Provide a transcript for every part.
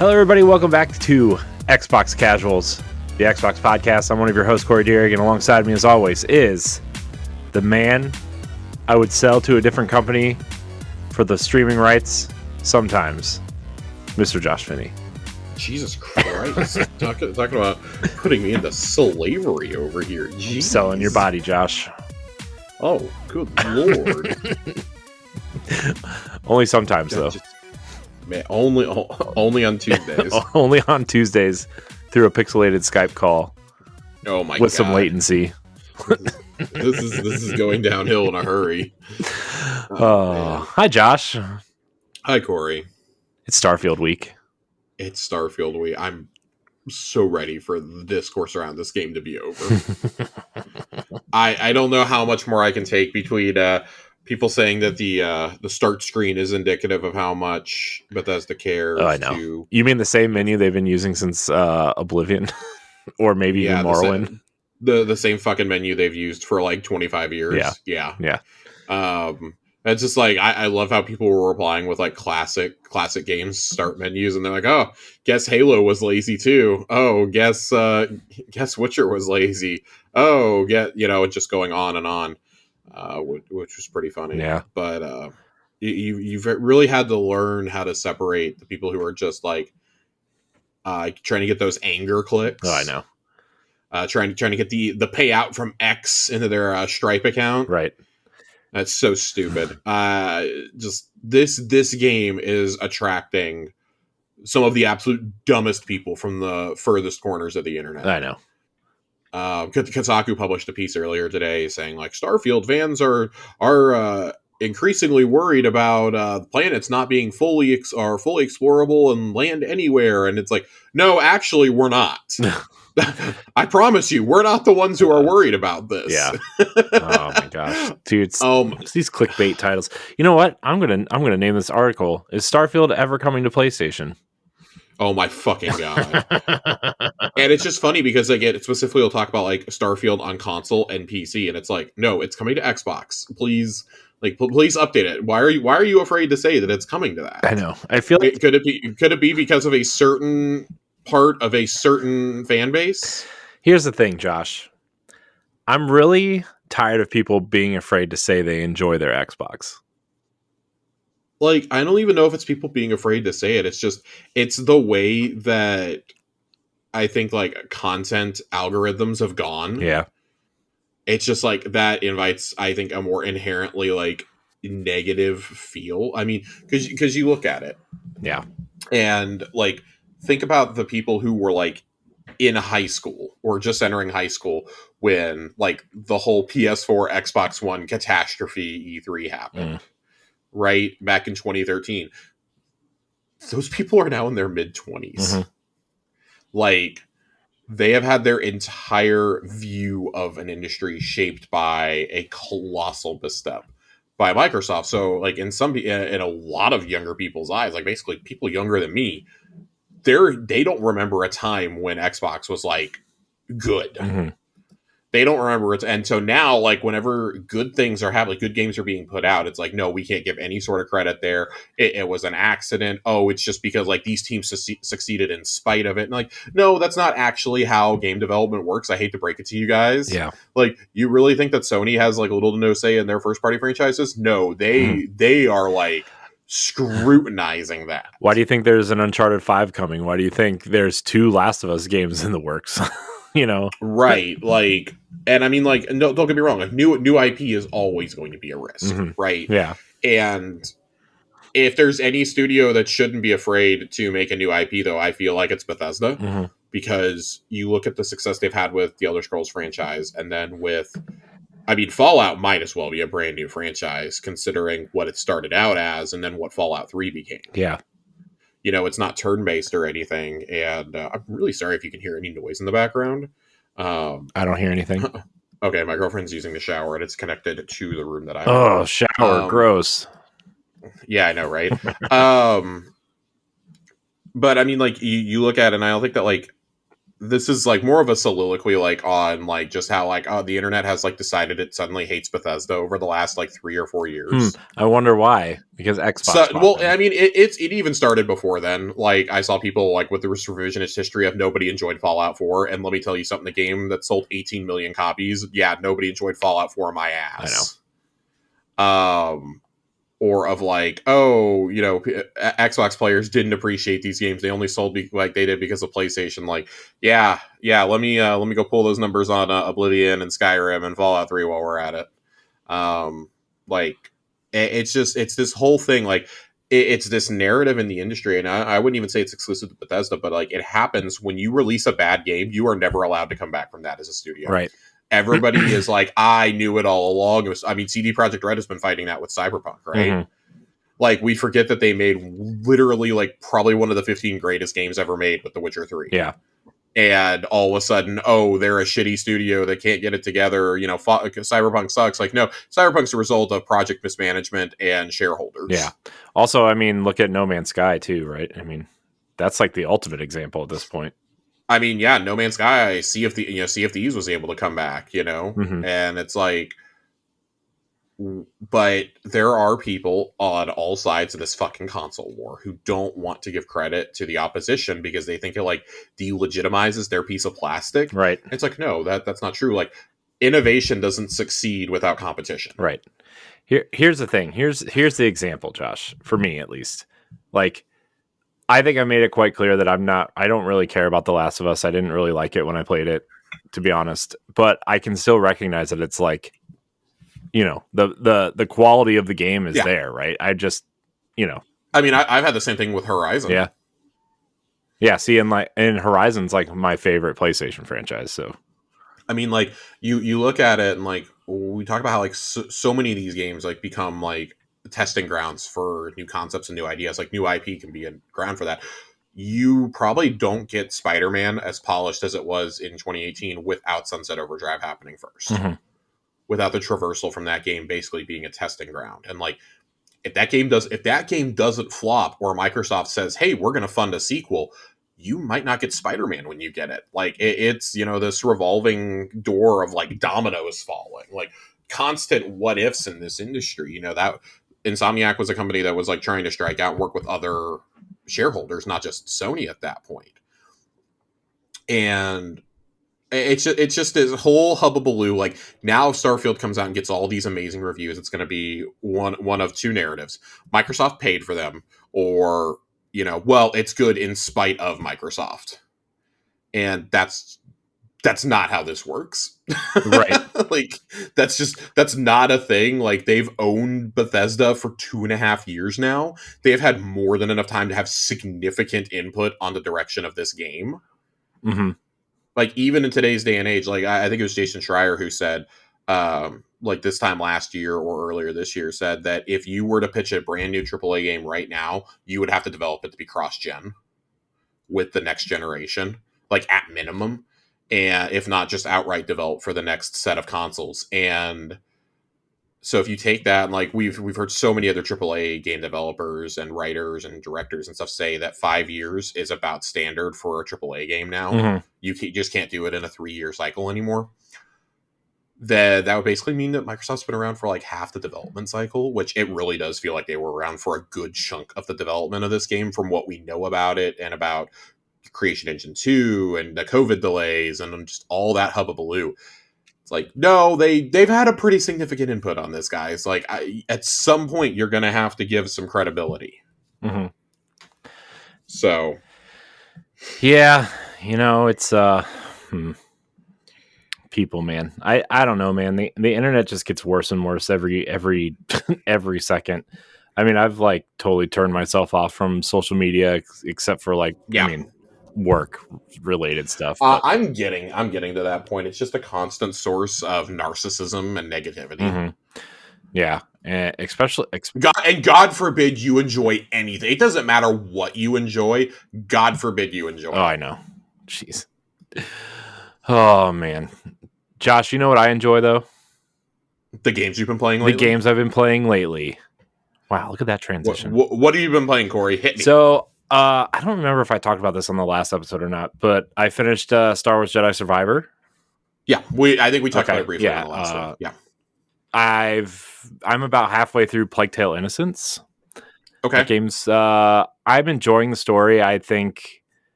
Hello, everybody. Welcome back to Xbox Casuals, the Xbox podcast. I'm one of your hosts, Corey Deering, and alongside me, as always, is the man I would sell to a different company for the streaming rights sometimes, Mr. Josh Finney. Jesus Christ. talking about putting me into slavery over here. Jeez. Selling your body, Josh. Oh, good lord. Only sometimes, though. Man, only on Tuesdays. Only on Tuesdays through a pixelated Skype call. Oh my god. With some latency. This is going downhill in a hurry. Hi, Josh. Hi, Corey. It's Starfield week. It's Starfield week. I'm so ready for the discourse around this game to be over. I don't know how much more I can take between people saying that the start screen is indicative of how much Bethesda cares. Oh, I know. You mean the same menu they've been using since Oblivion? Or maybe even Morrowind? The same fucking menu they've used for like 25 years. Yeah. It's just like, I love how people were replying with like classic games start menus, and they're like, oh, guess Halo was lazy too. Oh, guess Witcher was lazy. Oh, just going on and on. Which was pretty funny. Yeah. But you've really had to learn how to separate the people who are just like trying to get those anger clicks. Oh, I know. Trying to get the payout from X into their Stripe account. Right. That's so stupid. Just this game is attracting some of the absolute dumbest people from the furthest corners of the internet. I know. Kotaku published a piece earlier today saying like Starfield fans are increasingly worried about the planets not being fully explorable and land anywhere, and it's like, no, actually we're not. I promise you, we're not the ones who are worried about this. Yeah. Oh my gosh, dude! It's these clickbait titles. You know what? I'm gonna name this article: Is Starfield ever coming to PlayStation? Oh my fucking god! And it's just funny because like it specifically will talk about like Starfield on console and PC, and it's like, no, it's coming to Xbox. Please, please update it. Why are you afraid to say that it's coming to that? I know. I feel like could it be because of a certain part of a certain fan base? Here's the thing, Josh. I'm really tired of people being afraid to say they enjoy their Xbox. Like, I don't even know if it's people being afraid to say it. It's the way that I think like content algorithms have gone. Yeah. It's just like that invites, I think, a more inherently like negative feel. I mean, because you look at it. Yeah. And like, think about the people who were like in high school or just entering high school when like the whole PS4, Xbox One catastrophe E3 happened. Right back in 2013. Those people are now in their mid-20s. Mm-hmm. Like, they have had their entire view of an industry shaped by a colossal misstep by Microsoft. So, like, in a lot of younger people's eyes, like basically people younger than me, they don't remember a time when Xbox was like good. Mm-hmm. They don't remember it. And so now, like, whenever good things are happening, good games are being put out, it's like, no, we can't give any sort of credit there. It was an accident. Oh, it's just because, like, these teams succeeded in spite of it. And, like, no, that's not actually how game development works. I hate to break it to you guys. Yeah. Like, you really think that Sony has, like, little to no say in their first-party franchises? No, they are, like, scrutinizing that. Why do you think there's an Uncharted 5 coming? Why do you think there's 2 Last of Us games in the works? You know, right? Like, and I mean, like, no, don't get me wrong. Like, new IP is always going to be a risk, right? Yeah. And if there's any studio that shouldn't be afraid to make a new IP, though, I feel like it's Bethesda, because you look at the success they've had with the Elder Scrolls franchise, and then with, I mean, Fallout might as well be a brand new franchise considering what it started out as, and then what Fallout 3 became. Yeah. You know, it's not turn-based or anything, and I'm really sorry if you can hear any noise in the background. I don't hear anything. Okay, my girlfriend's using the shower, and it's connected to the room that I'm in. Oh, shower, gross. Yeah, I know, right? But, I mean, like, you look at it, and I don't think that, like, this is like more of a soliloquy like on like just how like the internet has like decided it suddenly hates Bethesda over the last like 3 or 4 years. I wonder why. Because Xbox. So, well, I mean, it even started before then. Like I saw people like with the revisionist history of nobody enjoyed Fallout 4, and let me tell you something: the game that sold 18 million copies, yeah, nobody enjoyed Fallout 4. My ass. I know. Or of like, oh, you know, Xbox players didn't appreciate these games. They only sold like they did because of PlayStation. Like, yeah. Let me go pull those numbers on Oblivion and Skyrim and Fallout 3 while we're at it. Like, it's this whole thing. Like, it's this narrative in the industry, and I wouldn't even say it's exclusive to Bethesda, but like, it happens when you release a bad game, you are never allowed to come back from that as a studio, right? Everybody is like, I knew it all along. CD Projekt Red has been fighting that with Cyberpunk, right? Mm-hmm. Like, we forget that they made literally, like, probably one of the 15 greatest games ever made with The Witcher 3. Yeah. And all of a sudden, oh, they're a shitty studio. They can't get it together. You know, Cyberpunk sucks. Like, no, Cyberpunk's a result of project mismanagement and shareholders. Yeah. Also, I mean, look at No Man's Sky, too, right? I mean, that's like the ultimate example at this point. I mean, yeah, No Man's Sky, Sea of Thieves was able to come back, you know? Mm-hmm. And it's like, but there are people on all sides of this fucking console war who don't want to give credit to the opposition because they think it like delegitimizes their piece of plastic. Right. It's like, no, that's not true. Like, innovation doesn't succeed without competition. Right. Here's the thing. Here's the example, Josh, for me at least. Like, I think I made it quite clear that I don't really care about The Last of Us. I didn't really like it when I played it, to be honest, but I can still recognize that it's like, you know, the quality of the game is there, right? I just, you know, I mean, I've had the same thing with Horizon. Yeah. See, and Horizon's like my favorite PlayStation franchise. So, I mean, like you look at it and like we talk about how like so many of these games like become like testing grounds for new concepts and new ideas. Like new IP can be a ground for that. You probably don't get Spider-Man as polished as it was in 2018 without Sunset Overdrive happening first. Mm-hmm. Without the traversal from that game basically being a testing ground. And like, if that game doesn't flop or Microsoft says, hey, we're going to fund a sequel, you might not get Spider-Man when you get it. Like it's, you know, this revolving door of like dominoes falling, like constant what ifs in this industry. You know, that Insomniac was a company that was like trying to strike out and work with other shareholders, not just Sony at that point. And it's just this whole hubbubaloo. Like, now Starfield comes out and gets all these amazing reviews. It's going to be one of two narratives. Microsoft paid for them, or, you know, well, it's good in spite of Microsoft. And that's not how this works. Right. Like, that's not a thing. Like, they've owned Bethesda for 2.5 years now. They've had more than enough time to have significant input on the direction of this game. Mm-hmm. Like, even in today's day and age, like, I think it was Jason Schreier who said, like, this time last year or earlier this year, said that if you were to pitch a brand new AAA game right now, you would have to develop it to be cross-gen with the next generation, like, at minimum, and if not just outright develop for the next set of consoles. And so if you take that, and like we've heard so many other AAA game developers and writers and directors and stuff say that 5 years is about standard for a AAA game now. Mm-hmm. You just can't do it in a 3-year cycle anymore. That would basically mean that Microsoft's been around for like half the development cycle, which it really does feel like they were around for a good chunk of the development of this game from what we know about it and about Creation Engine 2 and the COVID delays and just all that hubbubaloo. Like, no, they've had a pretty significant input on this, guys. Like, at some point, you're going to have to give some credibility. Mm-hmm. So, yeah, you know, it's people, man. I don't know, man. The internet just gets worse and worse every every second. I mean, I've like totally turned myself off from social media, except for like, I mean, work related stuff. I'm getting to that point. It's just a constant source of narcissism and negativity. Mm-hmm. Yeah, and especially God forbid you enjoy anything. It doesn't matter what you enjoy. God forbid you enjoy. Oh, I know. Jeez. Oh man, Josh, you know what I enjoy though? The games you've been playing lately. The games I've been playing lately. Wow, look at that transition. What have you been playing, Corey? Hit me. So I don't remember if I talked about this on the last episode or not, but I finished Star Wars Jedi Survivor. Yeah, I think we talked about it briefly on the last one. Yeah. I'm about halfway through Plague Tale Innocence. Okay. That game's I'm enjoying the story. I think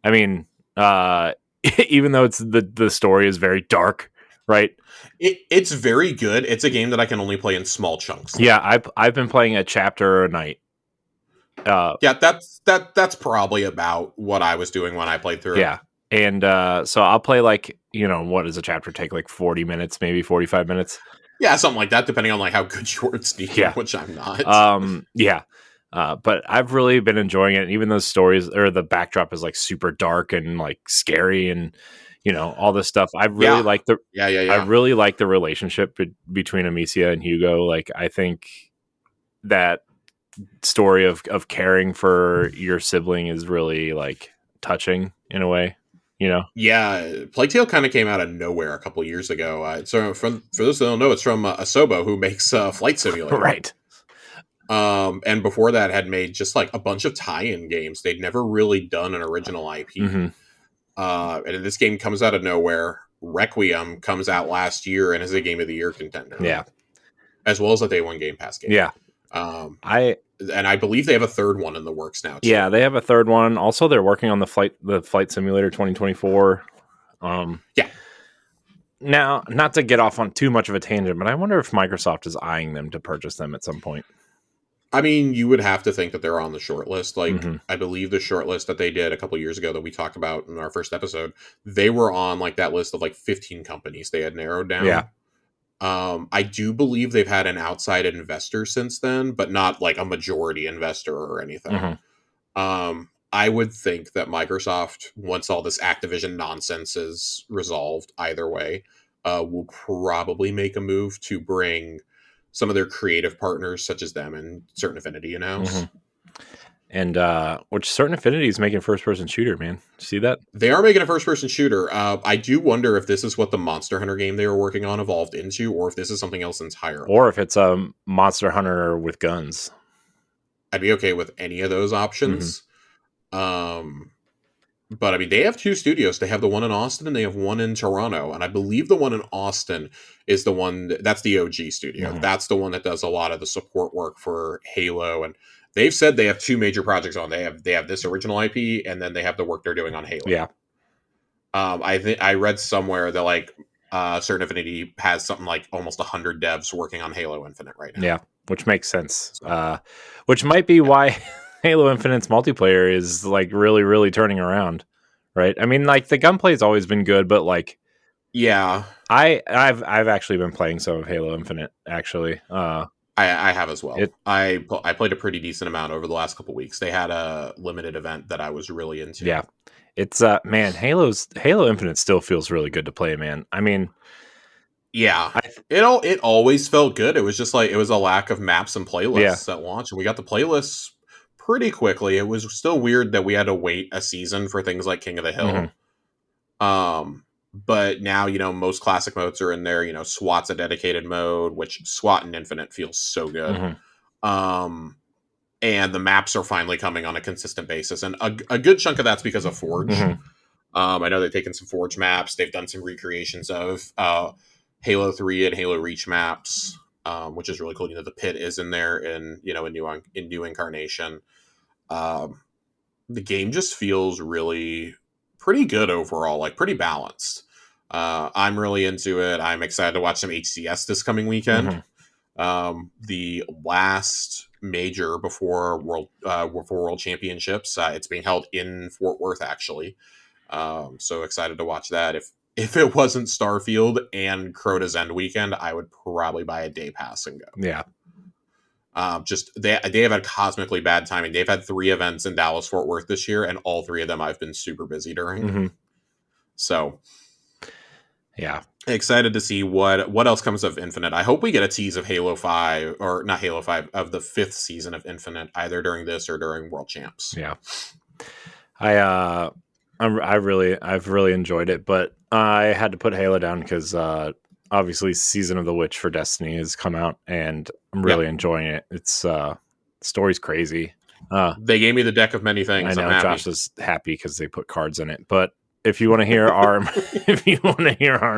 even though it's the story is very dark, right? It's very good. It's a game that I can only play in small chunks. Yeah, I've been playing a chapter a night. Yeah, that's probably about what I was doing when I played through. Yeah. And so I'll play like, what does a chapter take? Like 40 minutes, maybe 45 minutes. Yeah, something like that, depending on like how good you're at sneaking, which I'm not. Yeah. But I've really been enjoying it. Even those stories or the backdrop is like super dark and like scary and all this stuff. I really like I really like the relationship between Amicia and Hugo. Like I think that story of caring for your sibling is really like touching in a way. Yeah, Plague Tale kind of came out of nowhere a couple years ago. So for those who don't know, it's from Asobo, who makes Flight Simulator, right? And before that, had made just like a bunch of tie-in games. They'd never really done an original IP. Mm-hmm. And this game comes out of nowhere. Requiem comes out last year and is a Game of the Year contender. Yeah, as well as a Day One Game Pass game. Yeah, I believe they have a third one in the works now, too. Yeah, they have a third one. Also, they're working on the Flight Simulator 2024. Yeah. Now, not to get off on too much of a tangent, but I wonder if Microsoft is eyeing them to purchase them at some point. I mean, you would have to think that they're on the short list. Like, I believe the short list that they did a couple years ago that we talked about in our first episode, they were on like that list of like 15 companies they had narrowed down. Yeah. I do believe they've had an outside investor since then, but not like a majority investor or anything. I would think that Microsoft, once all this Activision nonsense is resolved either way, will probably make a move to bring some of their creative partners, such as them and Certain Affinity, in-house. And which Certain Affinity is making a first-person shooter, man. See that? They are making a first-person shooter. I do wonder if this is what the Monster Hunter game they were working on evolved into, or if this is something else entirely. Or if it's a Monster Hunter with guns. I'd be okay with any of those options. But I mean, they have two studios. They have the one in Austin and they have one in Toronto. And I believe the one in Austin is the one that's the OG studio. That's the one that does a lot of the support work for Halo. And they've said they have two major projects on. They have this original IP, and then they have the work they're doing on Halo. Yeah. I read somewhere that like Certain Affinity has something like almost 100 devs working on Halo Infinite right now. Yeah, which makes sense. Which might be why Halo Infinite's multiplayer is like really, really turning around, right? I mean, like the gunplay has always been good, but like, yeah, I've actually been playing some of Halo Infinite. Actually, I have as well. I played a pretty decent amount over the last couple weeks. They had a limited event that I was really into. Yeah, it's man, Halo Infinite still feels really good to play, man. I mean. Yeah, it always felt good. It was just like it was a lack of maps and playlists at launch, and we got the playlists pretty quickly. It was still weird that we had to wait a season for things like King of the Hill. But now, most classic modes are in there. SWAT's a dedicated mode, which SWAT and Infinite feels so good. And the maps are finally coming on a consistent basis. And a good chunk of that's because of Forge. I know they've taken some Forge maps. They've done some recreations of Halo 3 and Halo Reach maps, which is really cool. The pit is in there in New Incarnation. The game just feels really pretty good overall, like pretty balanced. I'm really into it. I'm excited to watch some HCS this coming weekend. The last major before World Championships. It's being held in Fort Worth, actually. So excited to watch that. If it wasn't Starfield and Crota's End weekend, I would probably buy a day pass and go. Yeah. They have had cosmically bad timing. They've had 3 events in Dallas Fort Worth this year, and all 3 of them I've been super busy during. So, yeah, excited to see what else comes of Infinite. I hope we get a tease of Halo 5, or not Halo 5, of the 5th season of Infinite, either during this or during World Champs. Yeah, I've really enjoyed it, but I had to put Halo down because obviously Season of the Witch for Destiny has come out, and I'm really enjoying it. It's story's crazy. They gave me the deck of many things. I know I'm happy. Josh is happy because they put cards in it. But if you want to hear our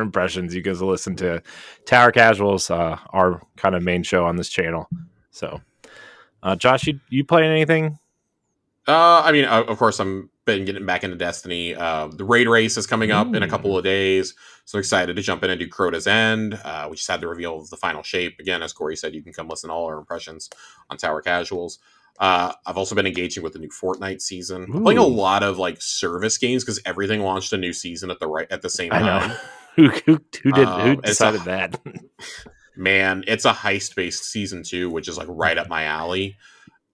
impressions, you guys listen to Tower Casuals, our kind of main show on this channel. So, Josh, you playing anything? I mean, of course, I'm been getting back into Destiny. The raid race is coming up in a couple of days, so excited to jump in and do Crota's End. We just had the reveal of the final shape. Again, as Corey said, you can come listen to all our impressions on Tower Casuals. I've also been engaging with the new Fortnite season. I'm playing a lot of like service games because everything launched a new season at the same time. I know. Who decided that? Man, it's a heist-based season 2, which is like right up my alley.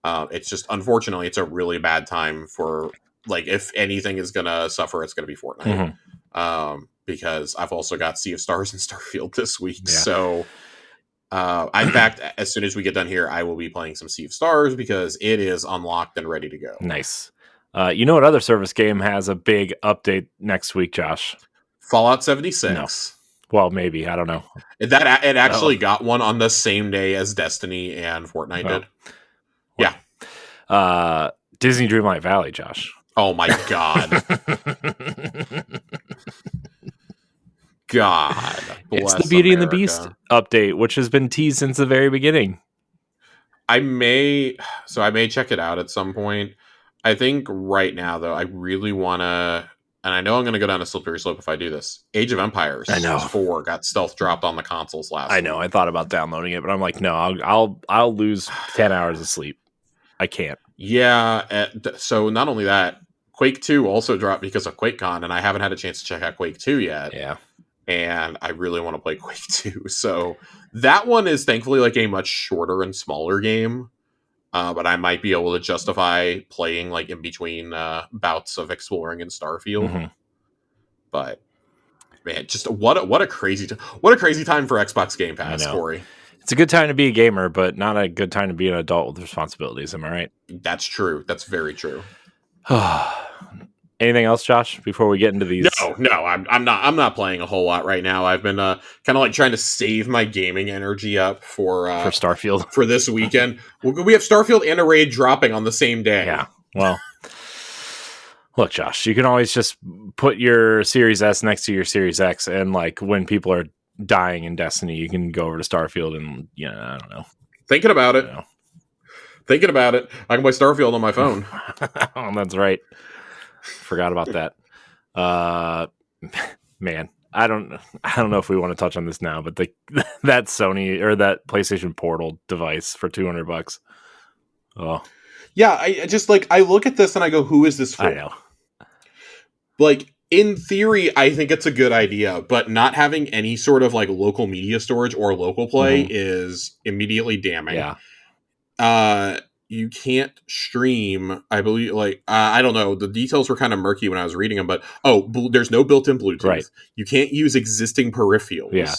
It's just, unfortunately, it's a really bad time for, like, if anything is going to suffer, it's going to be Fortnite. Because I've also got Sea of Stars and Starfield this week. Yeah. So, in fact, as soon as we get done here, I will be playing some Sea of Stars because it is unlocked and ready to go. Nice. You know what other service game has a big update next week, Josh? Fallout 76. No. Well, maybe. I don't know. It actually got one on the same day as Destiny and Fortnite did. Yeah. Disney Dreamlight Valley, Josh. Oh my God. God. It's the Beauty and the Beast update, which has been teased since the very beginning. I may check it out at some point. I think right now, though, I really want to, and I know I'm going to go down a slippery slope if I do this. Age of Empires 4 got stealth dropped on the consoles last week. I know. I thought about downloading it, but I'm like, no, I'll lose 10 hours of sleep. I can't. Yeah. So not only that, Quake 2 also dropped because of QuakeCon, and I haven't had a chance to check out Quake 2 yet. Yeah. And I really want to play Quake 2. So that one is thankfully like a much shorter and smaller game. But I might be able to justify playing like in between bouts of exploring in Starfield. Mm-hmm. But man, just what a crazy time for Xbox Game Pass, Corey. It's a good time to be a gamer, but not a good time to be an adult with responsibilities. Am I right? That's true. That's very true. Anything else, Josh, before we get into these? No, I'm not playing a whole lot right now. I've been kind of like trying to save my gaming energy up for Starfield for this weekend. We have Starfield and a raid dropping on the same day. Yeah. Well, look, Josh, you can always just put your Series S next to your Series X, and like when people are dying in Destiny, you can go over to Starfield and I don't know. Thinking about it. Thinking about it. I can play Starfield on my phone. Oh, that's right. Forgot about that. Man, I don't know if we want to touch on this now, but that Sony or that PlayStation Portal device for $200. Oh, yeah. I just I look at this and I go, "Who is this for?" I know. Like in theory, I think it's a good idea, but not having any sort of like local media storage or local play is immediately damning. Yeah. You can't stream, I believe, I don't know. The details were kind of murky when I was reading them, but there's no built-in Bluetooth. Right. You can't use existing peripherals. Yeah.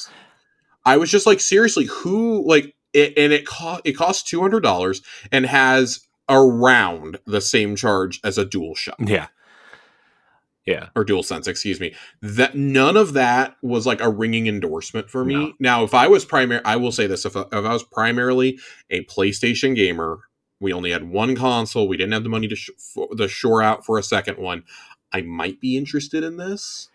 I was just like, seriously, who it costs $200 and has around the same charge as a DualShock. Yeah. Yeah. Or DualSense, excuse me. That none of that was like a ringing endorsement for me. No. Now, if I was I will say this, if I was primarily a PlayStation gamer, we only had one console, we didn't have the money to shore out for a second one, I might be interested in this.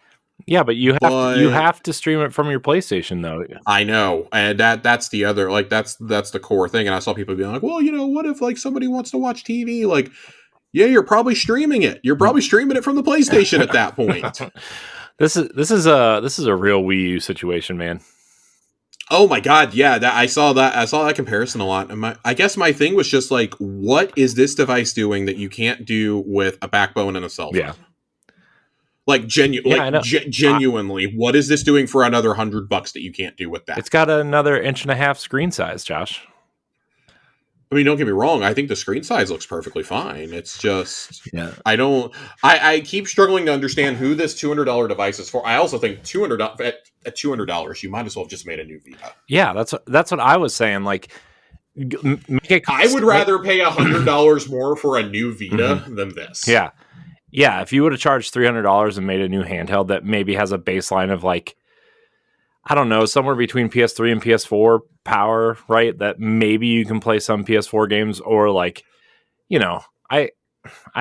Yeah, but you have to stream it from your PlayStation, though. I know, and that's the other that's the core thing. And I saw people being like, "Well, what if somebody wants to watch TV?" Like, yeah, you're probably streaming it. You're probably streaming it from the PlayStation at that point. This is a real Wii U situation, man. Oh my God, yeah, I saw that comparison a lot. And I guess my thing was just like, what is this device doing that you can't do with a backbone and a cell phone? Yeah. Genuinely, what is this doing for another $100 that you can't do with that? It's got another 1.5 inch screen size, Josh. I mean, don't get me wrong. I think the screen size looks perfectly fine. It's just, I keep struggling to understand who this $200 device is for. I also think at $200, you might as well have just made a new Vita. Yeah, that's what I was saying. Like, I would rather pay $100 more for a new Vita than this. Yeah. Yeah, if you would have charged $300 and made a new handheld that maybe has a baseline of I don't know, somewhere between PS3 and PS4 power, right? That maybe you can play some PS4 games or I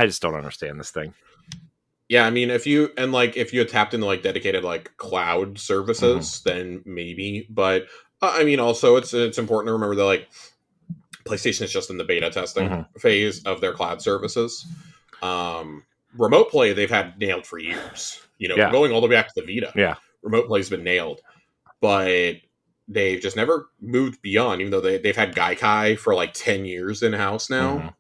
just don't understand this thing. Yeah, I mean, if you had tapped into like dedicated like cloud services, then maybe. But I mean, also it's important to remember that like PlayStation is just in the beta testing phase of their cloud services. Remote play they've had nailed for years. Going all the way back to the Vita. Yeah, remote play's been nailed, but they've just never moved beyond. Even though they've had Gaikai for like 10 years in house now.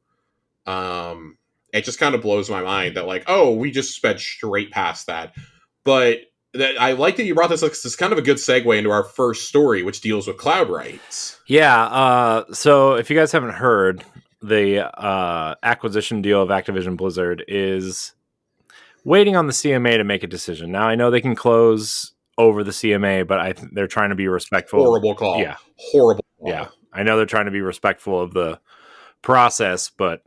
It just kind of blows my mind that like, oh, we just sped straight past that. But I like that you brought this. It's kind of a good segue into our first story, which deals with cloud rights. Yeah. So if you guys haven't heard, the acquisition deal of Activision Blizzard is waiting on the CMA to make a decision. Now I know they can close over the CMA, but they're trying to be respectful. Horrible call. Yeah. Horrible call. Yeah. I know they're trying to be respectful of the process, but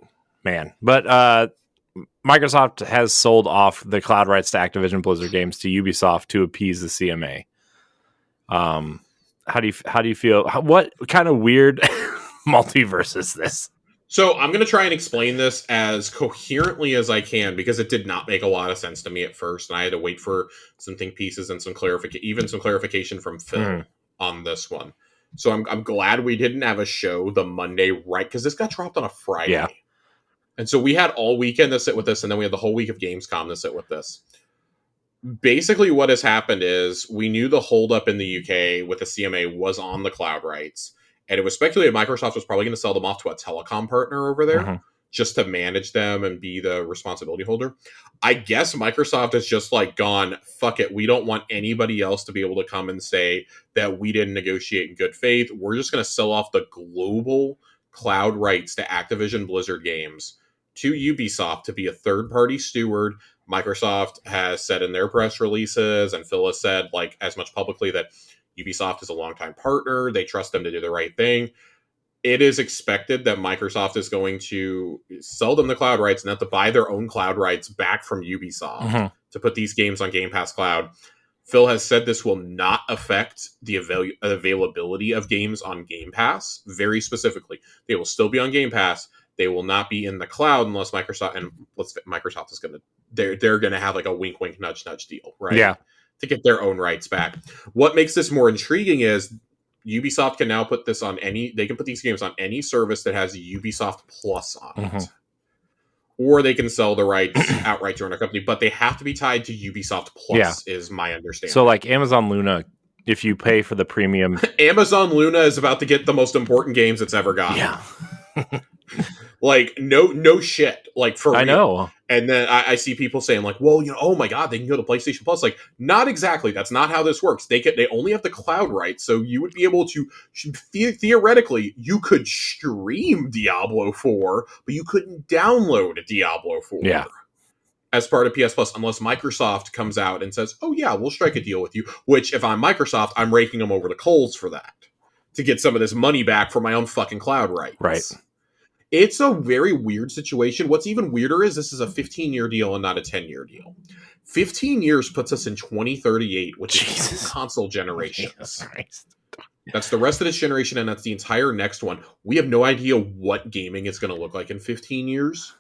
Microsoft has sold off the cloud rights to Activision Blizzard games to Ubisoft to appease the CMA. How do you feel? What kind of weird multiverse is this? So I'm going to try and explain this as coherently as I can, because it did not make a lot of sense to me at first, and I had to wait for some think pieces and some clarification from Phil on this one. So I'm glad we didn't have a show the Monday, right? Because this got dropped on a Friday. Yeah. And so we had all weekend to sit with this, and then we had the whole week of Gamescom to sit with this. Basically, what has happened is we knew the holdup in the UK with the CMA was on the cloud rights. And it was speculated Microsoft was probably going to sell them off to a telecom partner over there just to manage them and be the responsibility holder. I guess Microsoft has just like gone, fuck it. We don't want anybody else to be able to come and say that we didn't negotiate in good faith. We're just going to sell off the global cloud rights to Activision Blizzard games to Ubisoft to be a third-party steward. Microsoft has said in their press releases, and Phil has said like as much publicly, that Ubisoft is a longtime partner. They trust them to do the right thing. It is expected that Microsoft is going to sell them the cloud rights and have to buy their own cloud rights back from Ubisoft to put these games on Game Pass Cloud. Phil has said this will not affect the availability of games on Game Pass. Very specifically, they will still be on Game Pass. They will not be in the cloud unless Microsoft is going to. They're going to have like a wink, wink, nudge, nudge deal, right? Yeah. To get their own rights back. What makes this more intriguing is Ubisoft can now put this on they can put these games on any service that has Ubisoft Plus on it. Or they can sell the rights outright to another company, but they have to be tied to Ubisoft Plus, is my understanding. So like Amazon Luna, if you pay for the premium... Amazon Luna is about to get the most important games it's ever gotten. Yeah. Like, no shit. Like, for real. I know. And then I see people saying, like, well, oh my God, they can go to PlayStation Plus. Like, not exactly. That's not how this works. They only have the cloud rights, so you would be able to, theoretically, you could stream Diablo 4, but you couldn't download Diablo 4 as part of PS Plus, unless Microsoft comes out and says, oh yeah, we'll strike a deal with you, which, if I'm Microsoft, I'm raking them over the coals for that, to get some of this money back for my own fucking cloud rights. Right. It's a very weird situation. What's even weirder is this is a 15-year deal and not a 10-year deal. 15 years puts us in 2038, which is 2 console generations. That's the rest of this generation, and that's the entire next one. We have no idea what gaming is going to look like in 15 years.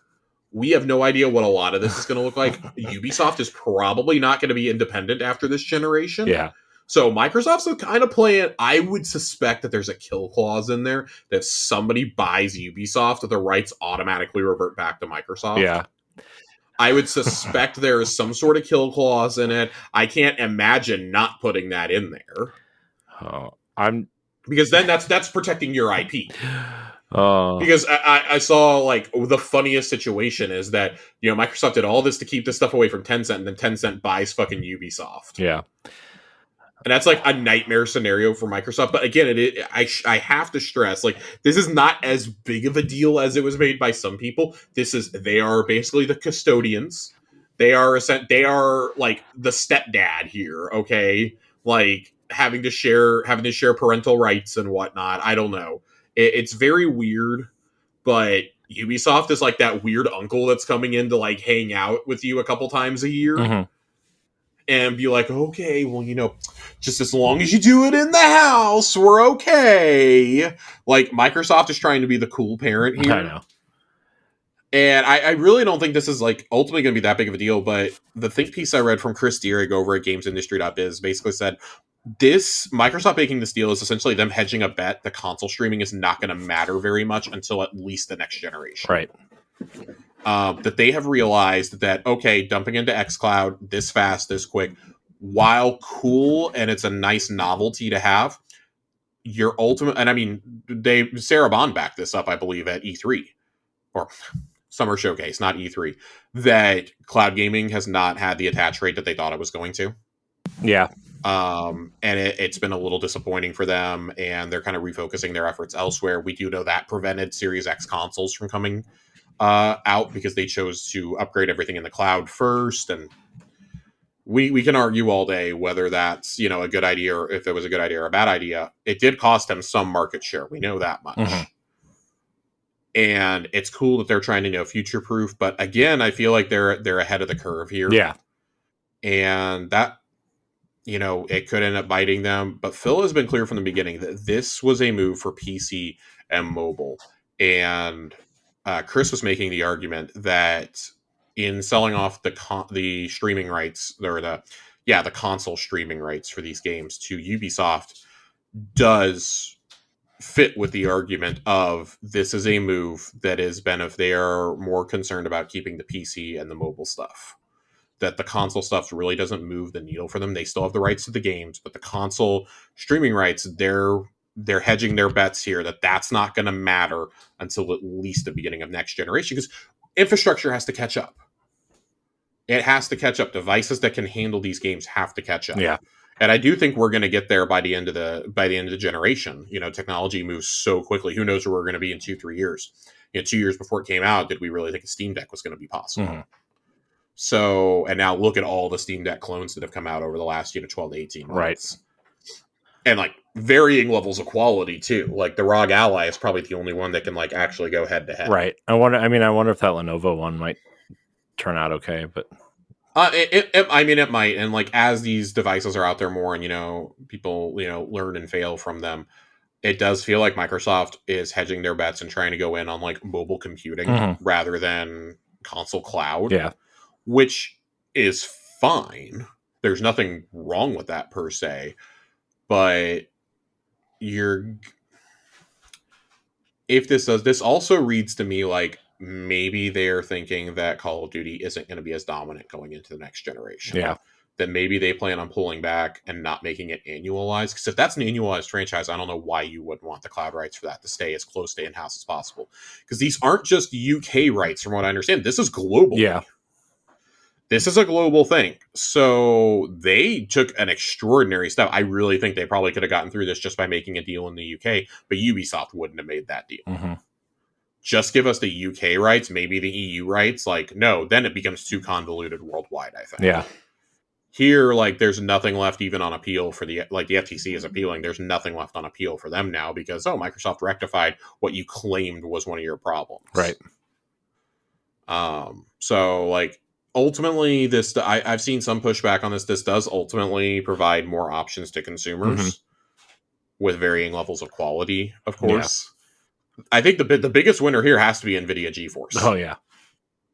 We have no idea what a lot of this is going to look like. Ubisoft is probably not going to be independent after this generation. Yeah. So Microsoft's kind of playing. I would suspect that there's a kill clause in there that if somebody buys Ubisoft, that the rights automatically revert back to Microsoft. Yeah. I would suspect there is some sort of kill clause in it. I can't imagine not putting that in there. Because then that's protecting your IP. Because I saw like the funniest situation is that Microsoft did all this to keep this stuff away from Tencent, and then Tencent buys fucking Ubisoft. Yeah. And that's like a nightmare scenario for Microsoft. But again, I have to stress, like, this is not as big of a deal as it was made by some people. They are basically the custodians. They are like the stepdad here. Okay. Like having to share parental rights and whatnot. I don't know. It's very weird, but Ubisoft is like that weird uncle that's coming in to like hang out with you a couple times a year. And be like, okay, well, just as long as you do it in the house, we're okay. Like, Microsoft is trying to be the cool parent here. I know. And I really don't think this is like ultimately going to be that big of a deal. But the think piece I read from Chris Deering over at GamesIndustry.biz basically said this Microsoft making this deal is essentially them hedging a bet that console streaming is not going to matter very much until at least the next generation. Right. That they have realized that, okay, dumping into xCloud this fast, this quick, while cool and it's a nice novelty to have, your ultimate, and I mean, Sarah Bond backed this up, I believe, at E3 or Summer Showcase, not E3, that cloud gaming has not had the attach rate that they thought it was going to. Yeah. And it's been a little disappointing for them, and they're kind of refocusing their efforts elsewhere. We do know that prevented Series X consoles from coming out because they chose to upgrade everything in the cloud first, and we can argue all day whether that's a good idea or if it was a good idea or a bad idea. It did cost them some market share. We know that much. Mm-hmm. And it's cool that they're trying to future proof, but again, I feel like they're ahead of the curve here. Yeah. And that it could end up biting them. But Phil has been clear from the beginning that this was a move for PC and mobile. And Chris was making the argument that in selling off the streaming rights, or the console streaming rights for these games to Ubisoft does fit with the argument of this is a move that has been, if they are more concerned about keeping the PC and the mobile stuff, that the console stuff really doesn't move the needle for them. They still have the rights to the games, but the console streaming rights, they're hedging their bets here that that's not going to matter until at least the beginning of next generation, because infrastructure has to catch up. It has to catch up. Devices that can handle these games have to catch up. Yeah. And I do think we're going to get there by the end of the generation. Technology moves so quickly. Who knows where we're going to be in 2-3 years? 2 years before it came out, did we really think a Steam Deck was going to be possible? Mm-hmm. So, and now look at all the Steam Deck clones that have come out over the last 12 to 18 months. Right. And like varying levels of quality too. Like the ROG Ally is probably the only one that can like actually go head to head. Right. I wonder if that Lenovo one might turn out okay, but it might. And like as these devices are out there more, and people learn and fail from them, it does feel like Microsoft is hedging their bets and trying to go in on like mobile computing rather than console cloud. Yeah. Which is fine. There's nothing wrong with that per se. But if this also reads to me like maybe they're thinking that Call of Duty isn't going to be as dominant going into the next generation. Yeah. That maybe they plan on pulling back and not making it annualized. Because if that's an annualized franchise, I don't know why you wouldn't want the cloud rights for that to stay as close to in-house as possible. Because these aren't just UK rights, from what I understand. This is global. Yeah. This is a global thing. So they took an extraordinary step. I really think they probably could have gotten through this just by making a deal in the UK, but Ubisoft wouldn't have made that deal. Mm-hmm. Just give us the UK rights, maybe the EU rights. Like, no, then it becomes too convoluted worldwide, I think. Yeah. Here, like, there's nothing left even on appeal for the FTC is appealing. There's nothing left on appeal for them now because, Microsoft rectified what you claimed was one of your problems. Right. So, like, ultimately, I've seen some pushback on this. This does ultimately provide more options to consumers with varying levels of quality, of course. Yeah. I think the biggest winner here has to be NVIDIA GeForce. Oh, yeah.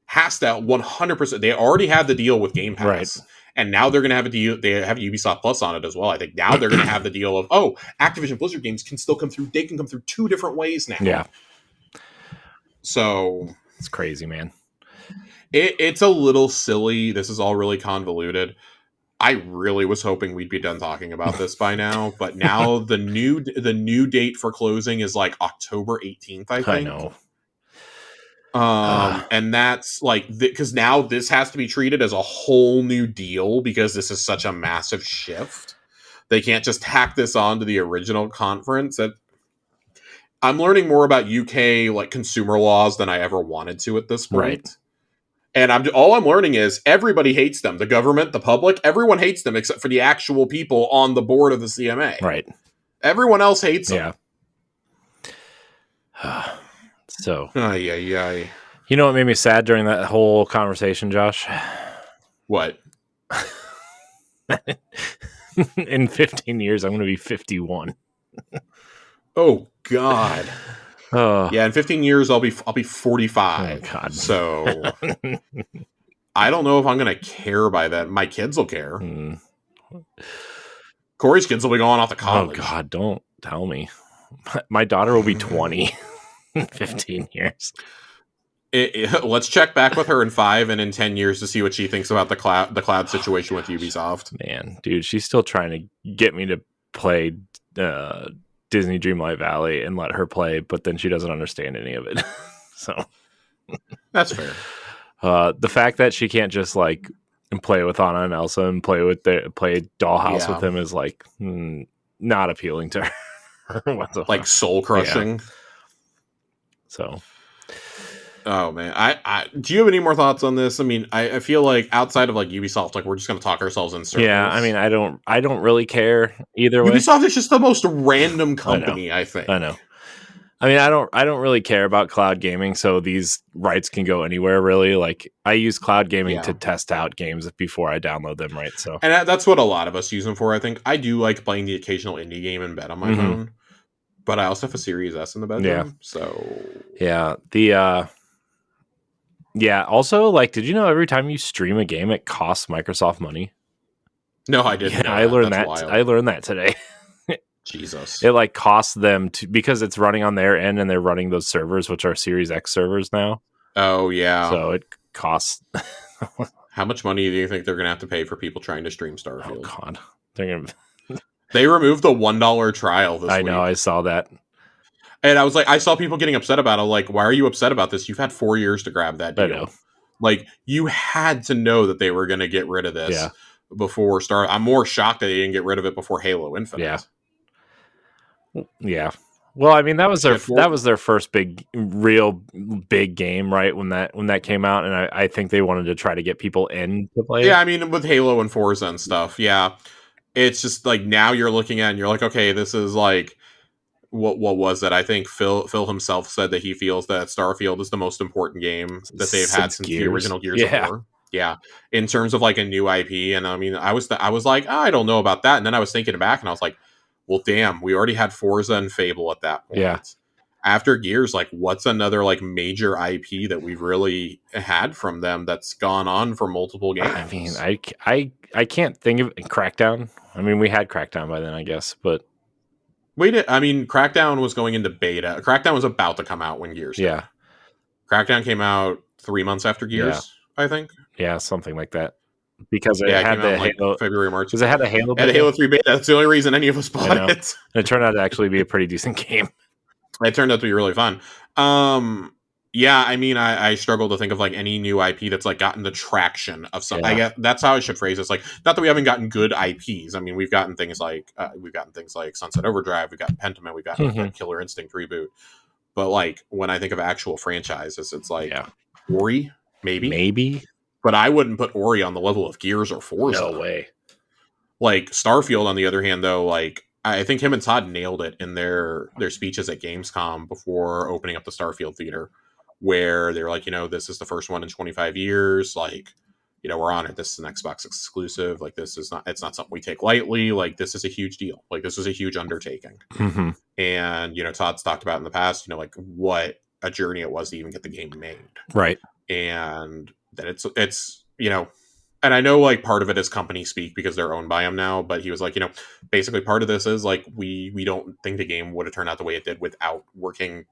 Has to 100%. They already had the deal with Game Pass. Right. And now they're going to have a deal. They have Ubisoft Plus on it as well. I think now they're going to have the deal of, Activision Blizzard games can still come through. They can come through 2 different ways now. Yeah. So. It's crazy, man. It's a little silly. This is all really convoluted. I really was hoping we'd be done talking about this by now, but now the new date for closing is like October 18th, I think. I know. And that's like because now this has to be treated as a whole new deal because this is such a massive shift. They can't just tack this on to the original conference. I'm learning more about UK like consumer laws than I ever wanted to at this point. Right. And all I'm learning is everybody hates them. The government, the public, everyone hates them except for the actual people on the board of the CMA. Right. Everyone else hates them. Yeah. So. Ay. You know what made me sad during that whole conversation, Josh? What? In 15 years, I'm going to be 51. Oh, God. Oh, Yeah, in 15 years I'll be 45. oh God. So I don't know if I'm gonna care by then. My kids will care. Corey's kids will be going off to college. Oh God, don't tell me. My daughter will be 20 in 15 years. Let's check back with her in 5 and in 10 years to see what she thinks about the cloud situation with Ubisoft. Man, dude, she's still trying to get me to play Disney Dreamlight Valley and let her play, but then she doesn't understand any of it. So that's fair. The fact that she can't just like play with Anna and Elsa and play Dollhouse with him is like not appealing to her whatsoever. Like soul crushing. Yeah. So. Oh man, I do you have any more thoughts on this? I mean, I feel like outside of like Ubisoft, like we're just gonna talk ourselves in circles. Yeah, I mean, I don't really care either way. Ubisoft is just the most random company, I think. I know. I mean, I don't really care about cloud gaming, so these rights can go anywhere really. Like I use cloud gaming to test out games before I download them, right? So, and that's what a lot of us use them for. I think I do like playing the occasional indie game in bed on my phone, but I also have a Series S in the bedroom. Yeah. So yeah, yeah. Also, like, did you know every time you stream a game, it costs Microsoft money? No, I didn't. Yeah, I learned that. I learned that today. Jesus. It like costs them because it's running on their end and they're running those servers, which are Series X servers now. Oh yeah. So it costs. How much money do you think they're gonna have to pay for people trying to stream Starfield? Oh God, they're gonna. They removed the $1 trial this week. I know. I saw that. And I was like, I saw people getting upset about it. Like, why are you upset about this? You've had 4 years to grab that deal. I know. Like, you had to know that they were going to get rid of this before Star. I'm more shocked that they didn't get rid of it before Halo Infinite. Yeah. Yeah. Well, I mean, that was their first real big game, right? When that came out, and I think they wanted to try to get people in to play. Yeah, I mean, with Halo and Forza and stuff. Yeah, it's just like now you're looking at it and you're like, okay, this is like. What was that? I think Phil himself said that he feels that Starfield is the most important game that they've had since the original Gears of War. Yeah, in terms of like a new IP, and I mean, I was like, I don't know about that, and then I was thinking back, and I was like, well, damn, we already had Forza and Fable at that point. Yeah. After Gears, like, what's another like major IP that we've really had from them that's gone on for multiple games? I mean, I can't think of Crackdown. I mean, we had Crackdown by then, I guess, but. I mean, Crackdown was going into beta. Crackdown was about to come out when Gears did. Crackdown came out 3 months after Gears, I think. Yeah, something like that. Because it had the Halo... February, March. Because it had the Halo beta. It had a Halo 3 beta. That's the only reason any of us bought it. And it turned out to actually be a pretty decent game. It turned out to be really fun. Yeah, I mean, I struggle to think of like any new IP that's like gotten the traction of something. I guess that's how I should phrase it. It's like, not that we haven't gotten good IPs. I mean, we've gotten things like Sunset Overdrive, we've gotten Pentiment, we've gotten Killer Instinct Reboot. But like when I think of actual franchises, it's like Ori, maybe. But I wouldn't put Ori on the level of Gears or Forza. No way. Like Starfield, on the other hand, though, like I think him and Todd nailed it in their speeches at Gamescom before opening up the Starfield theater. Where they're like, this is the first one in 25 years. Like, we're honored. This is an Xbox exclusive. Like, it's not something we take lightly. Like, this is a huge deal. Like, this is a huge undertaking. Mm-hmm. And, Todd's talked about in the past, like what a journey it was to even get the game made. Right. And that it's, and I know like part of it is company speak because they're owned by him now, but he was like, basically part of this is like, we don't think the game would have turned out the way it did without working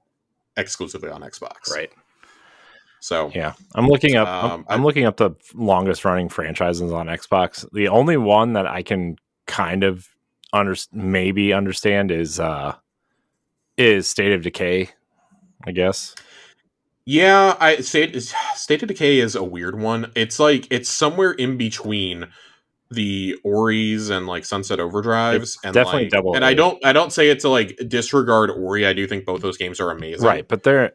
exclusively on Xbox. Right. So yeah, I'm looking up. I'm looking up the longest running franchises on Xbox. The only one that I can kind of maybe understand is State of Decay, I guess. Yeah, State of Decay is a weird one. It's like it's somewhere in between the Oris and like Sunset Overdrives, it's and definitely like, double. And I don't say it to like disregard Ori. I do think both those games are amazing. Right, but they're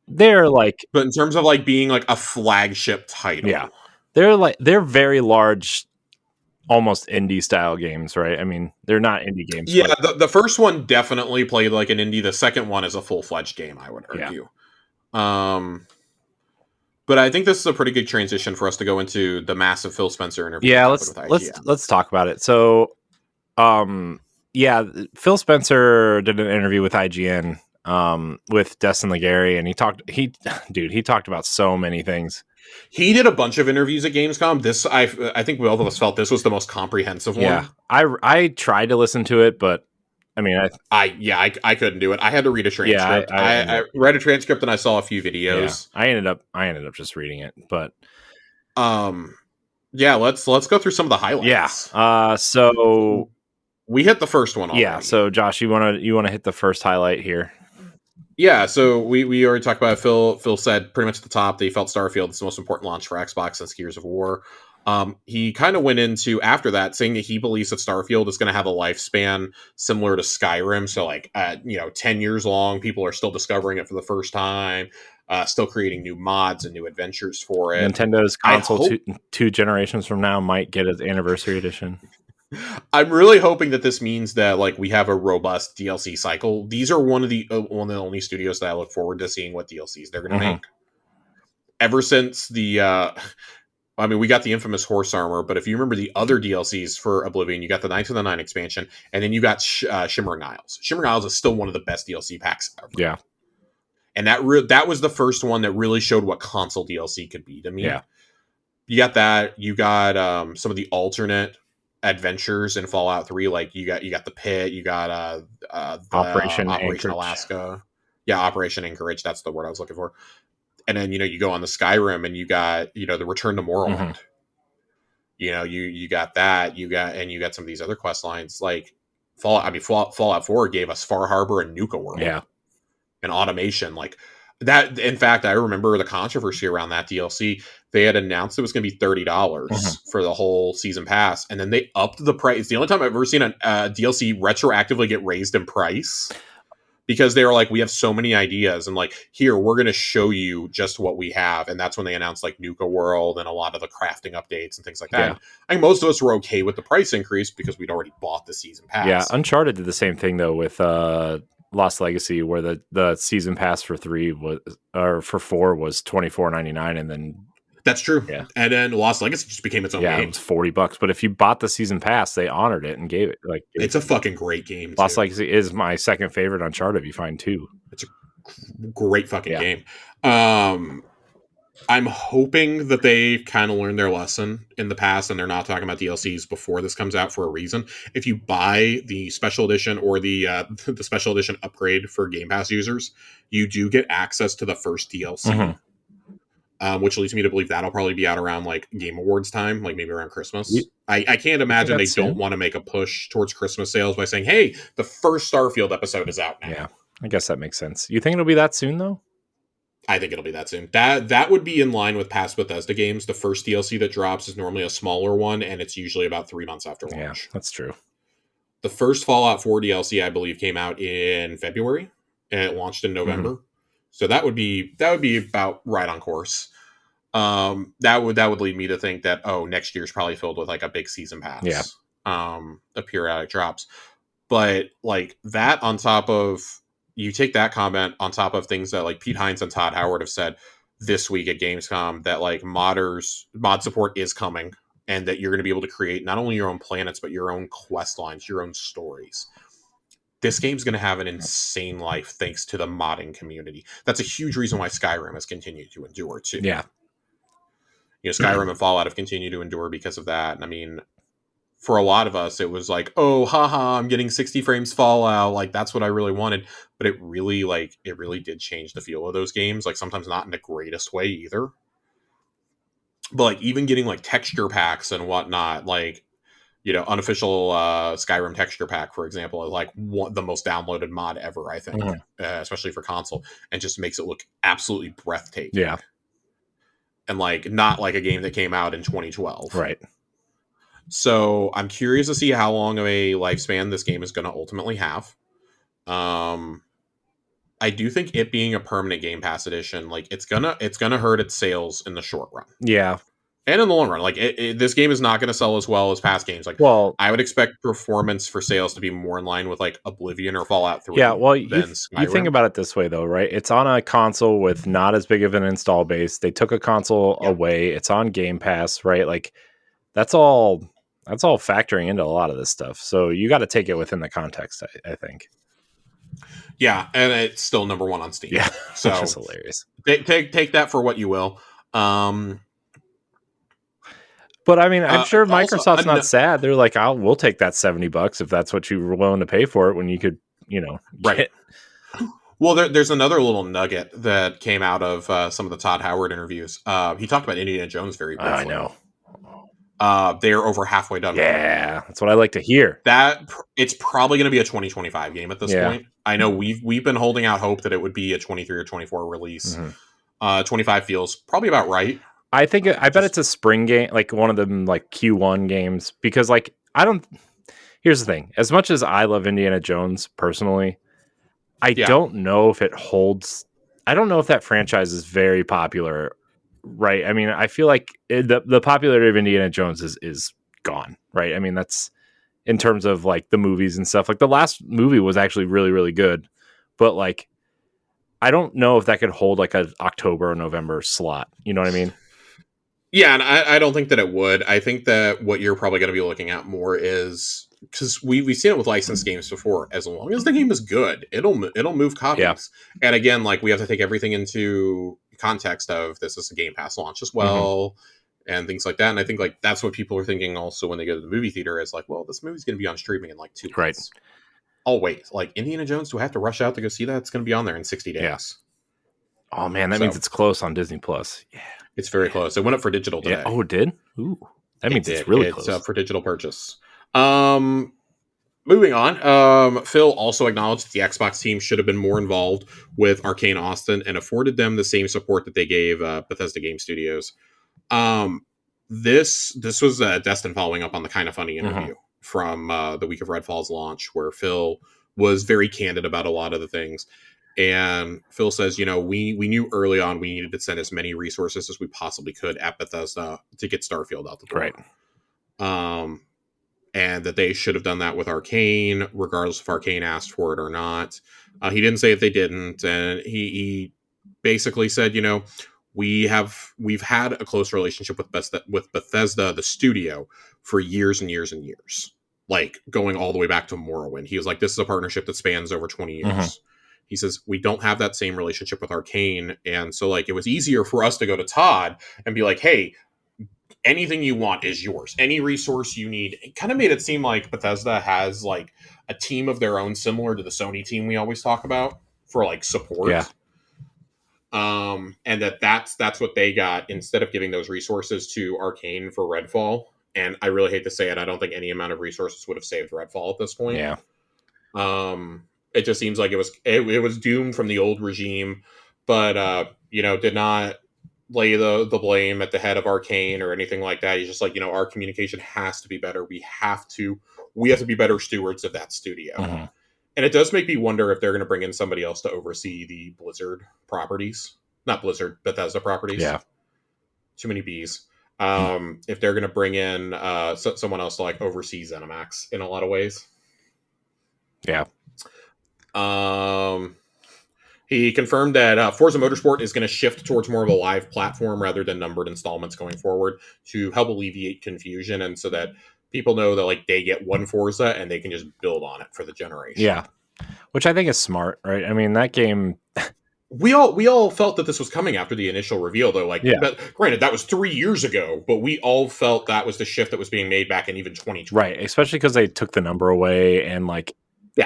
like. But in terms of like being like a flagship title, yeah, they're very large, almost indie style games, right? I mean, they're not indie games. Yeah, the first one definitely played like an indie. The second one is a full-fledged game, I would argue. Yeah. But I think this is a pretty good transition for us to go into the massive Phil Spencer interview. Yeah, let's talk about it. So, Phil Spencer did an interview with IGN with Destin Legary, and he talked about so many things. He did a bunch of interviews at Gamescom. I think both of us felt this was the most comprehensive one. Yeah, I tried to listen to it, but I mean, I couldn't do it. I had to read a transcript. Yeah, I read a transcript and I saw a few videos. Yeah, I ended up just reading it, but yeah, let's go through some of the highlights. Yeah. So we hit the first one already. Yeah. So Josh, you wanna hit the first highlight here? Yeah, so we already talked about it. Phil said pretty much at the top that he felt Starfield is the most important launch for Xbox since Gears of War. He kind of went into after that saying that he believes that Starfield is going to have a lifespan similar to Skyrim. So 10 years long, people are still discovering it for the first time, still creating new mods and new adventures for it. Nintendo's console two generations from now might get its anniversary edition. I'm really hoping that this means that we have a robust DLC cycle. These are one of the only studios that I look forward to seeing what DLCs they're going to make. Ever since we got the infamous horse armor, but if you remember the other DLCs for Oblivion, you got the Knights of the Nine expansion, and then you got Shimmering Isles. Shimmering Isles is still one of the best DLC packs ever. Yeah, and that was the first one that really showed what console DLC could be to me. Yeah, you got that. You got some of the alternate adventures in Fallout 3, you got the pit, you got Operation Alaska. Yeah, Operation Anchorage, that's the word I was looking for. And then you go on the Skyrim and you got the Return to Morrowind. You got that, you got some of these other quest lines Fallout 4 gave us Far Harbor and Nuka World. Yeah. And automation that. In fact, I remember the controversy around that DLC. They had announced it was going to be $30 for the whole season pass, and then they upped the price. It's the only time I've ever seen a DLC retroactively get raised in price, because they were like, we have so many ideas, and here, we're going to show you just what we have. And that's when they announced Nuka World and a lot of the crafting updates and things like that. Yeah. I think most of us were okay with the price increase because we'd already bought the season pass. Yeah, Uncharted did the same thing though with Lost Legacy, where the season pass for 4 was $24.99, and then that's true. Yeah, and then Lost Legacy just became its own game. It was $40. But if you bought the season pass, they honored it and gave it it's a fucking great game. Lost Legacy is my second favorite Uncharted. You find too. It's a great fucking game. I'm hoping that they kind of learned their lesson in the past and they're not talking about DLCs before this comes out for a reason. If you buy the special edition or the special edition upgrade for Game Pass users, you do get access to the first DLC, which leads me to believe that'll probably be out around Game Awards time, maybe around Christmas. I can't imagine they don't want to make a push towards Christmas sales by saying, hey, the first Starfield episode is out now. Yeah, I guess that makes sense. You think it'll be that soon, though? I think it'll be that soon. That would be in line with past Bethesda games. The first DLC that drops is normally a smaller one, and it's usually about 3 months after launch. Yeah, that's true. The first Fallout 4 DLC, I believe, came out in February, and it launched in November. So that would be about right on course. That would lead me to think that next year's probably filled with a big season pass. Yeah. A periodic drops, but that on top of. You take that comment on top of things that Pete Hines and Todd Howard have said this week at Gamescom, that mod support is coming, and that you're going to be able to create not only your own planets, but your own quest lines, your own stories. This game's going to have an insane life thanks to the modding community. That's a huge reason why Skyrim has continued to endure too. Yeah. Skyrim and Fallout have continued to endure because of that. And I mean, for a lot of us, it was oh, haha, I'm getting 60 frames Fallout. That's what I really wanted. But it really did change the feel of those games. Sometimes not in the greatest way either. But even getting texture packs and whatnot, unofficial Skyrim texture pack, for example, is the most downloaded mod ever, I think, especially for console, and just makes it look absolutely breathtaking. Yeah. And not a game that came out in 2012. Right. So I'm curious to see how long of a lifespan this game is going to ultimately have. I do think it being a permanent Game Pass edition, it's gonna hurt its sales in the short run. Yeah, and in the long run, this game is not going to sell as well as past games. I would expect performance for sales to be more in line with Oblivion or Fallout 3. Yeah, well, you think about it this way though, right? It's on a console with not as big of an install base. They took a console away. It's on Game Pass, right? That's all factoring into a lot of this stuff. So you got to take it within the context, I think. Yeah, and it's still number one on Steam. Yeah, So which is hilarious. take that for what you will. But I mean, I'm sure Also, Microsoft's not sad. They're like, we'll take that $70 if that's what you were willing to pay for it when you could, right. get. Well, there's another little nugget that came out of some of the Todd Howard interviews. He talked about Indiana Jones very briefly. I know. They're over halfway done. Yeah, that's what I like to hear. That it's probably going to be a 2025 game at this Yeah. point. I know we've been holding out hope that it would be a 23 or 24 release. 25 feels probably about right. I bet it's a spring game, like one of them, like Q1 games, because like here's the thing: as much as I love Indiana Jones personally, I don't know if it holds. I don't know if that franchise is very popular, right? I mean, I feel like the popularity of Indiana Jones is gone, right? I mean, that's in terms of like the movies and stuff. Like the last movie was actually really, really good, but like I don't know if that could hold like an October or November slot. You know what I mean? Yeah, and I don't think that it would. I think that what you're probably going to be looking at more is because we've seen it with licensed games before. As long as the game is good, it'll move copies. Yeah. And again, like we have to take everything into context of this is a Game Pass launch as well, and things like that. And I think like that's what people are thinking also when they go to the movie theater is like, well, this movie's going to be on streaming in like 2 months. Right. I'll wait. Like Indiana Jones, do I have to rush out to go see that? It's going to be on there in 60 days. Yeah. Oh man, that means it's close on Disney Plus. Yeah. It's very close. It went up for digital today. Yeah. Oh, it did? Ooh. That means it's really close. It's up for digital purchase. Moving on. Phil also acknowledged that the Xbox team should have been more involved with Arcane Austin and afforded them the same support that they gave Bethesda Game Studios. This was Destin following up on the Kind of Funny interview from the week of Redfall's launch, where Phil was very candid about a lot of the things. And Phil says, we knew early on we needed to send as many resources as we possibly could at Bethesda to get Starfield out the door. Right. And that they should have done that with Arcane, regardless if Arcane asked for it or not. He didn't say if they didn't. And he basically said, we've had a close relationship with Bethesda, the studio, for years and years and years. Like going all the way back to Morrowind. He was like, this is a partnership that spans over 20 years. He says, we don't have that same relationship with Arcane. And so like, it was easier for us to go to Todd and be like, hey, anything you want is yours. Any resource you need. It kind of made it seem like Bethesda has like a team of their own, similar to the Sony team we always talk about for like support. Yeah. And that's what they got instead of giving those resources to Arcane for Redfall. And I really hate to say it, I don't think any amount of resources would have saved Redfall at this point. Yeah. It just seems like it was doomed from the old regime, but did not lay the blame at the head of Arcane or anything like that. He's just like, our communication has to be better. We have to be better stewards of that studio. And it does make me wonder if they're going to bring in somebody else to oversee the Blizzard properties, not Blizzard, Bethesda properties. Yeah. Too many B's. If they're going to bring in someone else to like oversee ZeniMax in a lot of ways. Yeah. He confirmed that Forza Motorsport is going to shift towards more of a live platform rather than numbered installments going forward to help alleviate confusion, and so that people know that like they get one Forza and they can just build on it for the generation. Yeah, which I think is smart, right? I mean, that game. We all felt that this was coming after the initial reveal, though. Like, but granted, that was 3 years ago, but we all felt that was the shift that was being made back in even 2020. Right, especially because they took the number away, and like,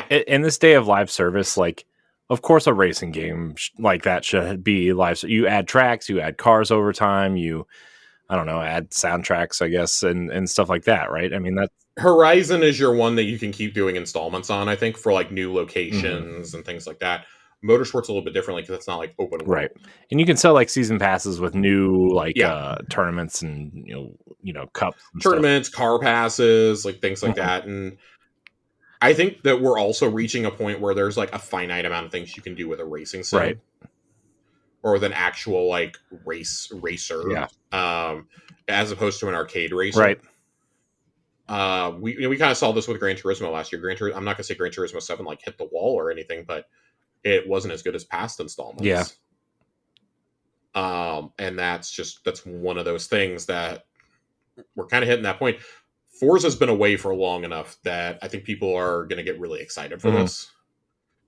in this day of live service, like, of course, a racing game like that should be live. So you add tracks, you add cars over time, I don't know, add soundtracks, I guess, and stuff like that, right? I mean, that Horizon is your one that you can keep doing installments on, I think, for like new locations and things like that. Motorsport's a little bit differently because it's not like open world. Right, and you can sell like season passes with new like tournaments and cups, and tournaments, car passes, like things like that. And I think that we're also reaching a point where there's like a finite amount of things you can do with a racing sim, right, or with an actual like racer, as opposed to an arcade racer, right? We kind of saw this with Gran Turismo last year. I'm not gonna say Gran Turismo 7 like hit the wall or anything, but it wasn't as good as past installments. Yeah. And that's one of those things that we're kind of hitting that point. Forza's been away for long enough that I think people are going to get really excited for this.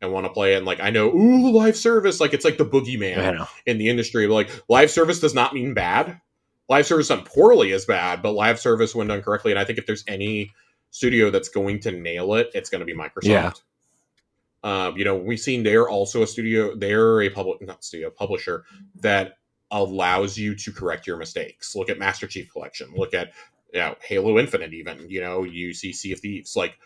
and want to play it. And like, I know, ooh, live service, like it's like the boogeyman in the industry. But like, live service does not mean bad. Live service done poorly is bad, but live service when done correctly, and I think if there's any studio that's going to nail it, it's going to be Microsoft. We've seen they're also a studio. They're a publisher that allows you to correct your mistakes. Look at Master Chief Collection. Look at Halo Infinite. Even you see Sea of Thieves. Like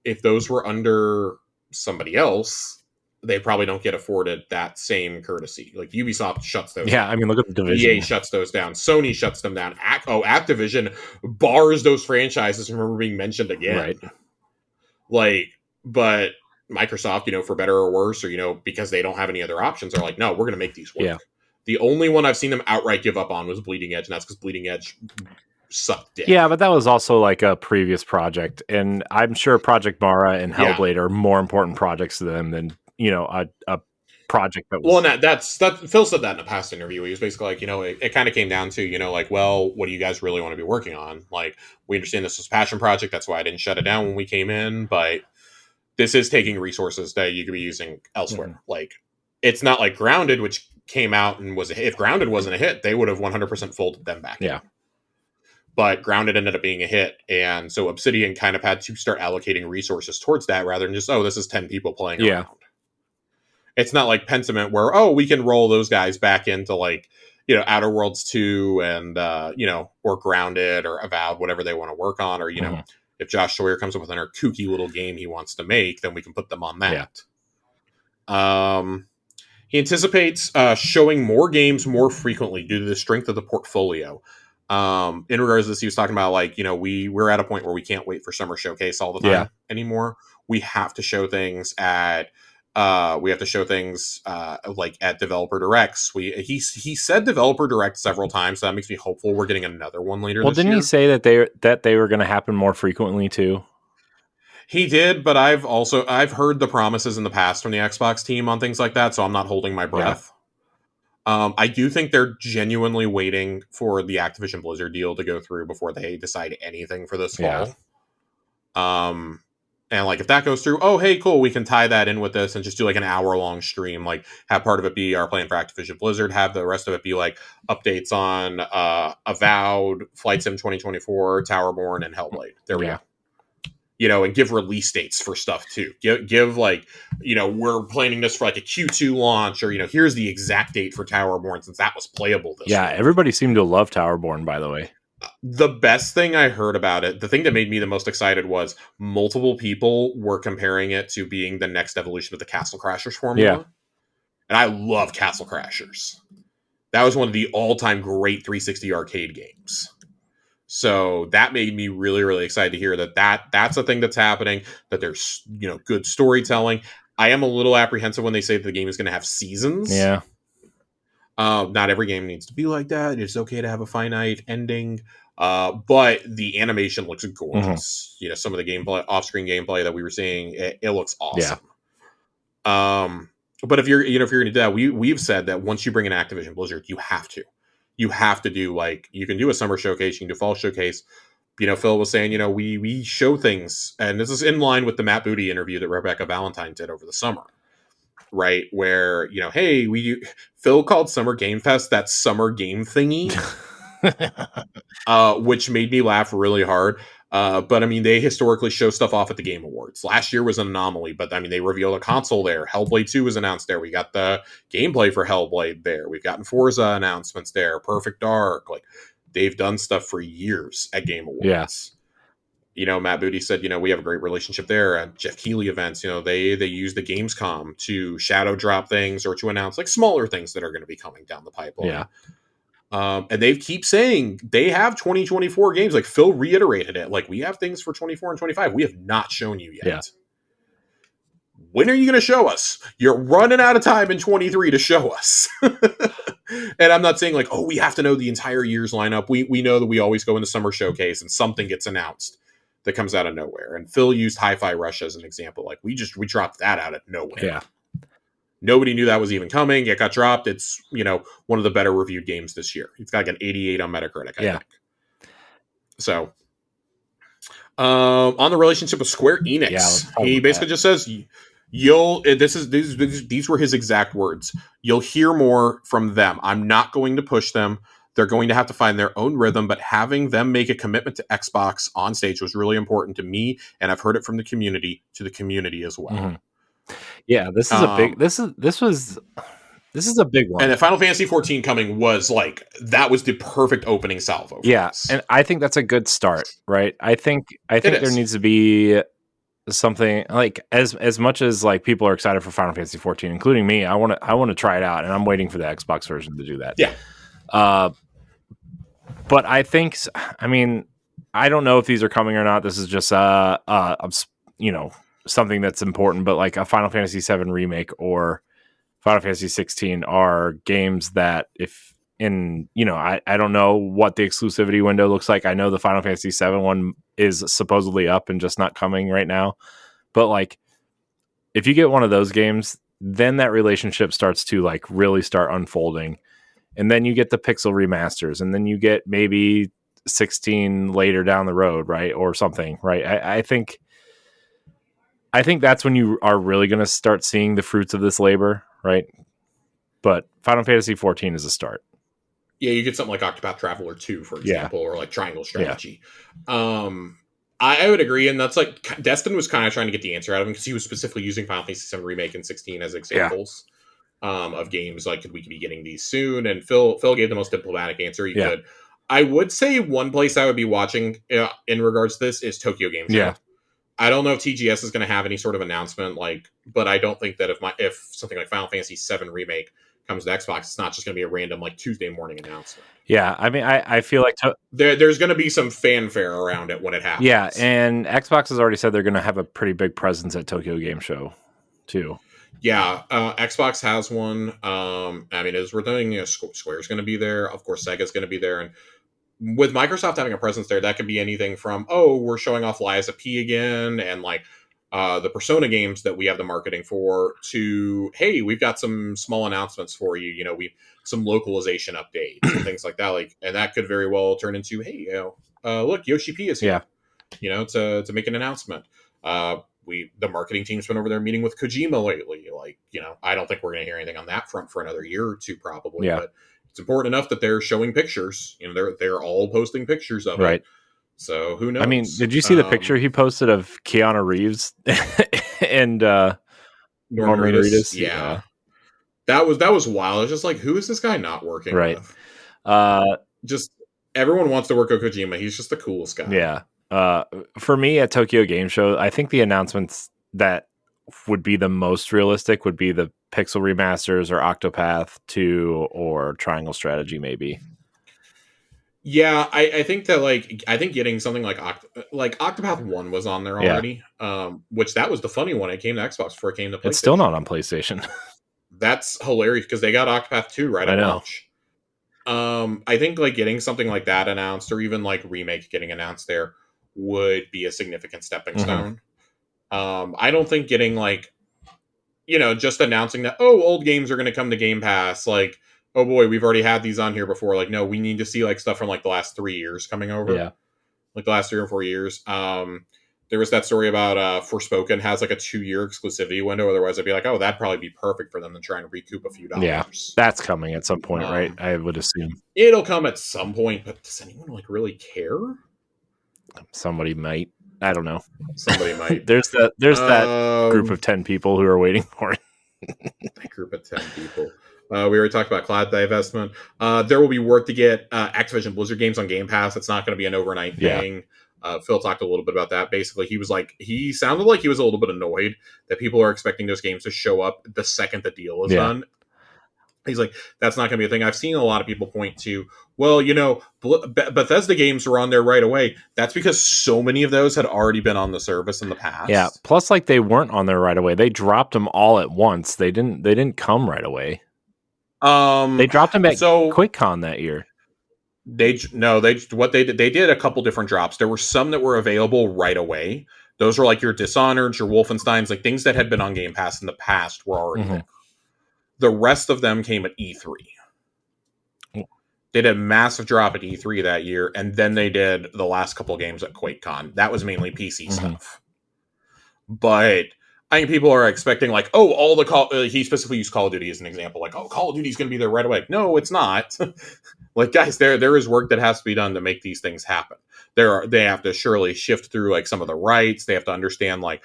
if those were under somebody else, they probably don't get afforded that same courtesy. Like Ubisoft shuts those. Yeah, down. I mean, look at the Division. EA shuts those down. Sony shuts them down. Activision bars those franchises from ever being mentioned again. Right. Like, but Microsoft, for better or worse, or because they don't have any other options, are like, no, we're going to make these work. Yeah. The only one I've seen them outright give up on was Bleeding Edge, and that's because Bleeding Edge sucked dick. Yeah, but that was also like a previous project, and I'm sure Project Mara and Hellblade are more important projects to them than a project that was. Well, and that's Phil said that in a past interview. He was basically like, it kind of came down to, well, what do you guys really want to be working on? Like, we understand this was a passion project. That's why I didn't shut it down when we came in, but this is taking resources that you could be using elsewhere. Mm-hmm. Like, it's not like Grounded, which came out and was a hit. If Grounded wasn't a hit, they would have 100% folded them back. Yeah. But Grounded ended up being a hit. And so Obsidian kind of had to start allocating resources towards that rather than just, this is 10 people playing around. It's not like Pentiment where, we can roll those guys back into like, Outer Worlds 2 and, or Grounded or Avowed, whatever they want to work on. Or, mm-hmm. If Josh Sawyer comes up with another kooky little game he wants to make, then we can put them on that. Yeah. He anticipates showing more games more frequently due to the strength of the portfolio. In regards to this, he was talking about like, we're at a point where we can't wait for Summer Showcase all the time anymore. We have to show things at like at Developer Directs. He said Developer Direct several times, so that makes me hopeful we're getting another one later. Well, didn't he say that they were going to happen more frequently too? He did, but I've heard the promises in the past from the Xbox team on things like that, so I'm not holding my breath. Yeah. I do think they're genuinely waiting for the Activision Blizzard deal to go through before they decide anything for this fall. And like if that goes through, hey, cool, we can tie that in with this and just do like an hour-long stream. Like have part of it be our plan for Activision Blizzard, have the rest of it be like updates on Avowed, Flight Sim 2024, Towerborn, and Hellblade. There we go. And give release dates for stuff too. Give like, we're planning this for like a Q2 launch, or here's the exact date for Towerborn since that was playable this week. Everybody seemed to love Towerborn, by the way. The best thing I heard about it, the thing that made me the most excited was multiple people were comparing it to being the next evolution of the Castle Crashers formula. Yeah. And I love Castle Crashers. That was one of the all-time great 360 arcade games. So that made me really, really excited to hear that's a thing that's happening, that there's, good storytelling. I am a little apprehensive when they say that the game is going to have seasons. Yeah. Not every game needs to be like that. It's okay to have a finite ending. But the animation looks gorgeous. Mm-hmm. Some of the gameplay, off-screen gameplay that we were seeing, it looks awesome. Yeah. But if you're going to do that, we've said that once you bring an Activision Blizzard, you have to do like, you can do a summer showcase, you can do fall showcase. Phil was saying, we show things, and this is in line with the Matt Booty interview that Rebecca Valentine did over the summer. Right, where Phil called Summer Game Fest that summer game thingy, which made me laugh really hard. But I mean, they historically show stuff off at the Game Awards. Last year was an anomaly, but I mean, they revealed a console there. Hellblade 2 was announced there. We got the gameplay for Hellblade there. We've gotten Forza announcements there. Perfect Dark, like they've done stuff for years at Game Awards. Yes. Matt Booty said, we have a great relationship there. At Jeff Keighley events, they use the Gamescom to shadow drop things or to announce like smaller things that are going to be coming down the pipeline. Yeah. And they keep saying they have 2024 games. Like Phil reiterated it. Like we have things for 24 and 25. We have not shown you yet. Yeah. When are you going to show us? You're running out of time in 23 to show us. And I'm not saying like, we have to know the entire year's lineup. We know that we always go into summer showcase and something gets announced that comes out of nowhere. And Phil used Hi-Fi Rush as an example. Like we dropped that out of nowhere. Yeah. Nobody knew that was even coming. It got dropped. It's, one of the better reviewed games this year. It's got like an 88 on Metacritic, I think. So, on the relationship with Square Enix, he basically just says, These were his exact words. You'll hear more from them. I'm not going to push them. They're going to have to find their own rhythm, but having them make a commitment to Xbox on stage was really important to me, and I've heard it from the community to the community as well. Mm-hmm. Yeah, this is a big. This is a big one. And the Final Fantasy 14 coming was like that was the perfect opening salvo. For us. And I think that's a good start, right? I think there needs to be something like as much as like people are excited for Final Fantasy 14, including me. I want to try it out, and I'm waiting for the Xbox version to do that. Yeah. But I think, I mean, I don't know if these are coming or not. This is just something that's important. But like a Final Fantasy 7 remake or Final Fantasy 16 are games that I don't know what the exclusivity window looks like. I know the Final Fantasy 7 one is supposedly up and just not coming right now. But like, if you get one of those games, then that relationship starts to like really start unfolding. And then you get the pixel remasters, and then you get maybe 16 later down the road, right? Or something, right? I think that's when you are really going to start seeing the fruits of this labor, right? But Final Fantasy 14 is a start. Yeah, you get something like Octopath Traveler 2, for example, or like Triangle Strategy. Yeah. I would agree, and that's like Destin was kind of trying to get the answer out of him because he was specifically using Final Fantasy 7 Remake and 16 as examples. Yeah. Of games like we could be getting these soon, and Phil gave the most diplomatic answer he could. I would say one place I would be watching in regards to this is Tokyo Game Show. Yeah. I don't know if TGS is going to have any sort of announcement, but I don't think that if something like Final Fantasy 7 Remake comes to Xbox, it's not just going to be a random Tuesday morning announcement. Yeah, I mean, I feel like there's going to be some fanfare around it when it happens. Yeah, and Xbox has already said they're going to have a pretty big presence at Tokyo Game Show too. Yeah, Xbox has one. I mean, as we're doing, Square's going to be there. Of course, Sega's going to be there. And with Microsoft having a presence there, that could be anything from, we're showing off Liza P again, and the Persona games that we have the marketing for, to, hey, we've got some small announcements for you. Some localization updates and things like that. And that could very well turn into, hey, look, Yoshi P is here. Yeah. To make an announcement. The marketing team's been over there meeting with Kojima lately. I don't think we're going to hear anything on that front for another year or two, probably. Yeah. But it's important enough that they're showing pictures. They're all posting pictures of it. So who knows? I mean, did you see the picture he posted of Keanu Reeves and Norman Reedus? Yeah. That was wild. It's just like, who is this guy not working with? Just everyone wants to work with Kojima. He's just the coolest guy. Yeah. For me at Tokyo Game Show, I think the announcements that would be the most realistic would be the Pixel remasters or Octopath 2 or Triangle Strategy, maybe. Yeah, I think that I think getting something like Octopath 1 was on there already. Which that was the funny one. It came to Xbox before it came to PlayStation. It's still not on PlayStation. That's hilarious because they got Octopath 2 right at launch. I think getting something like that announced, or even Remake getting announced there, would be a significant stepping stone. I don't think getting just announcing that, old games are going to come to Game Pass, oh boy, we've already had these on here before. No, we need to see stuff from the last 3 years coming over. Yeah. The last 3 or 4 years. There was that story about Forspoken has a 2-year exclusivity window. Otherwise I'd be that'd probably be perfect for them to try and recoup a few dollars. Yeah, that's coming at some point, right? I would assume. It'll come at some point, but does anyone really care? Somebody might. I don't know. Somebody might. There's that group of 10 people who are waiting for it. That group of 10 people. We already talked about cloud divestment. There will be work to get Activision Blizzard games on Game Pass. It's not going to be an overnight thing. Phil talked a little bit about that. Basically, he sounded like he was a little bit annoyed that people are expecting those games to show up the second the deal is done. He's that's not going to be a thing. I've seen a lot of people point to, Bethesda games were on there right away. That's because so many of those had already been on the service in the past. Yeah. Plus, they weren't on there right away. They dropped them all at once. They didn't come right away. They dropped them at QuakeCon that year. They did a couple different drops. There were some that were available right away. Those were your Dishonored, your Wolfensteins, things that had been on Game Pass in the past were already there. The rest of them came at E3. They did a massive drop at E3 that year, and then they did the last couple of games at QuakeCon. That was mainly PC stuff. But I think people are expecting like, oh, all the call. He specifically used Call of Duty as an example, like, oh, Call of Duty is going to be there right away. No, it's not. Like, guys, there is work that has to be done to make these things happen. They have to surely shift through like some of the rights. They have to understand like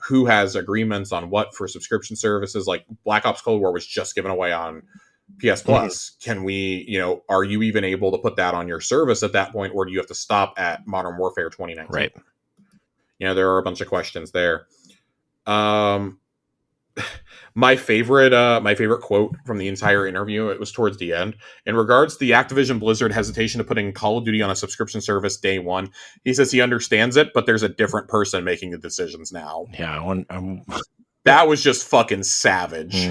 who has agreements on what for subscription services. Like Black Ops Cold War was just given away on PS Plus. Can we, are you even able to put that on your service at that point, or do you have to stop at Modern Warfare 2019? Right. There are a bunch of questions there. My favorite quote from the entire interview, it was towards the end. In regards to the Activision Blizzard hesitation to putting Call of Duty on a subscription service day one, he says he understands it, but there's a different person making the decisions now. Yeah, that was just fucking savage.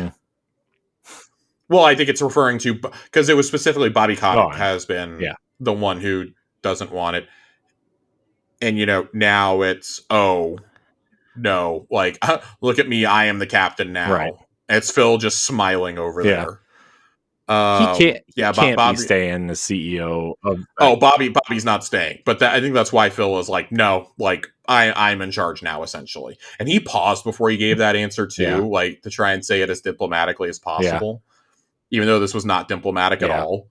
Well, I think it's referring to, because it was specifically Bobby Kotick has been the one who doesn't want it. And, now it's, oh, no, like, look at me, I am the captain now. Right. It's Phil just smiling over there. He can't be staying the CEO of... Bobby's not staying. But I think that's why Phil was like, no, like, I'm in charge now, essentially. And he paused before he gave that answer, too, like, to try and say it as diplomatically as possible. Even though this was not diplomatic at all.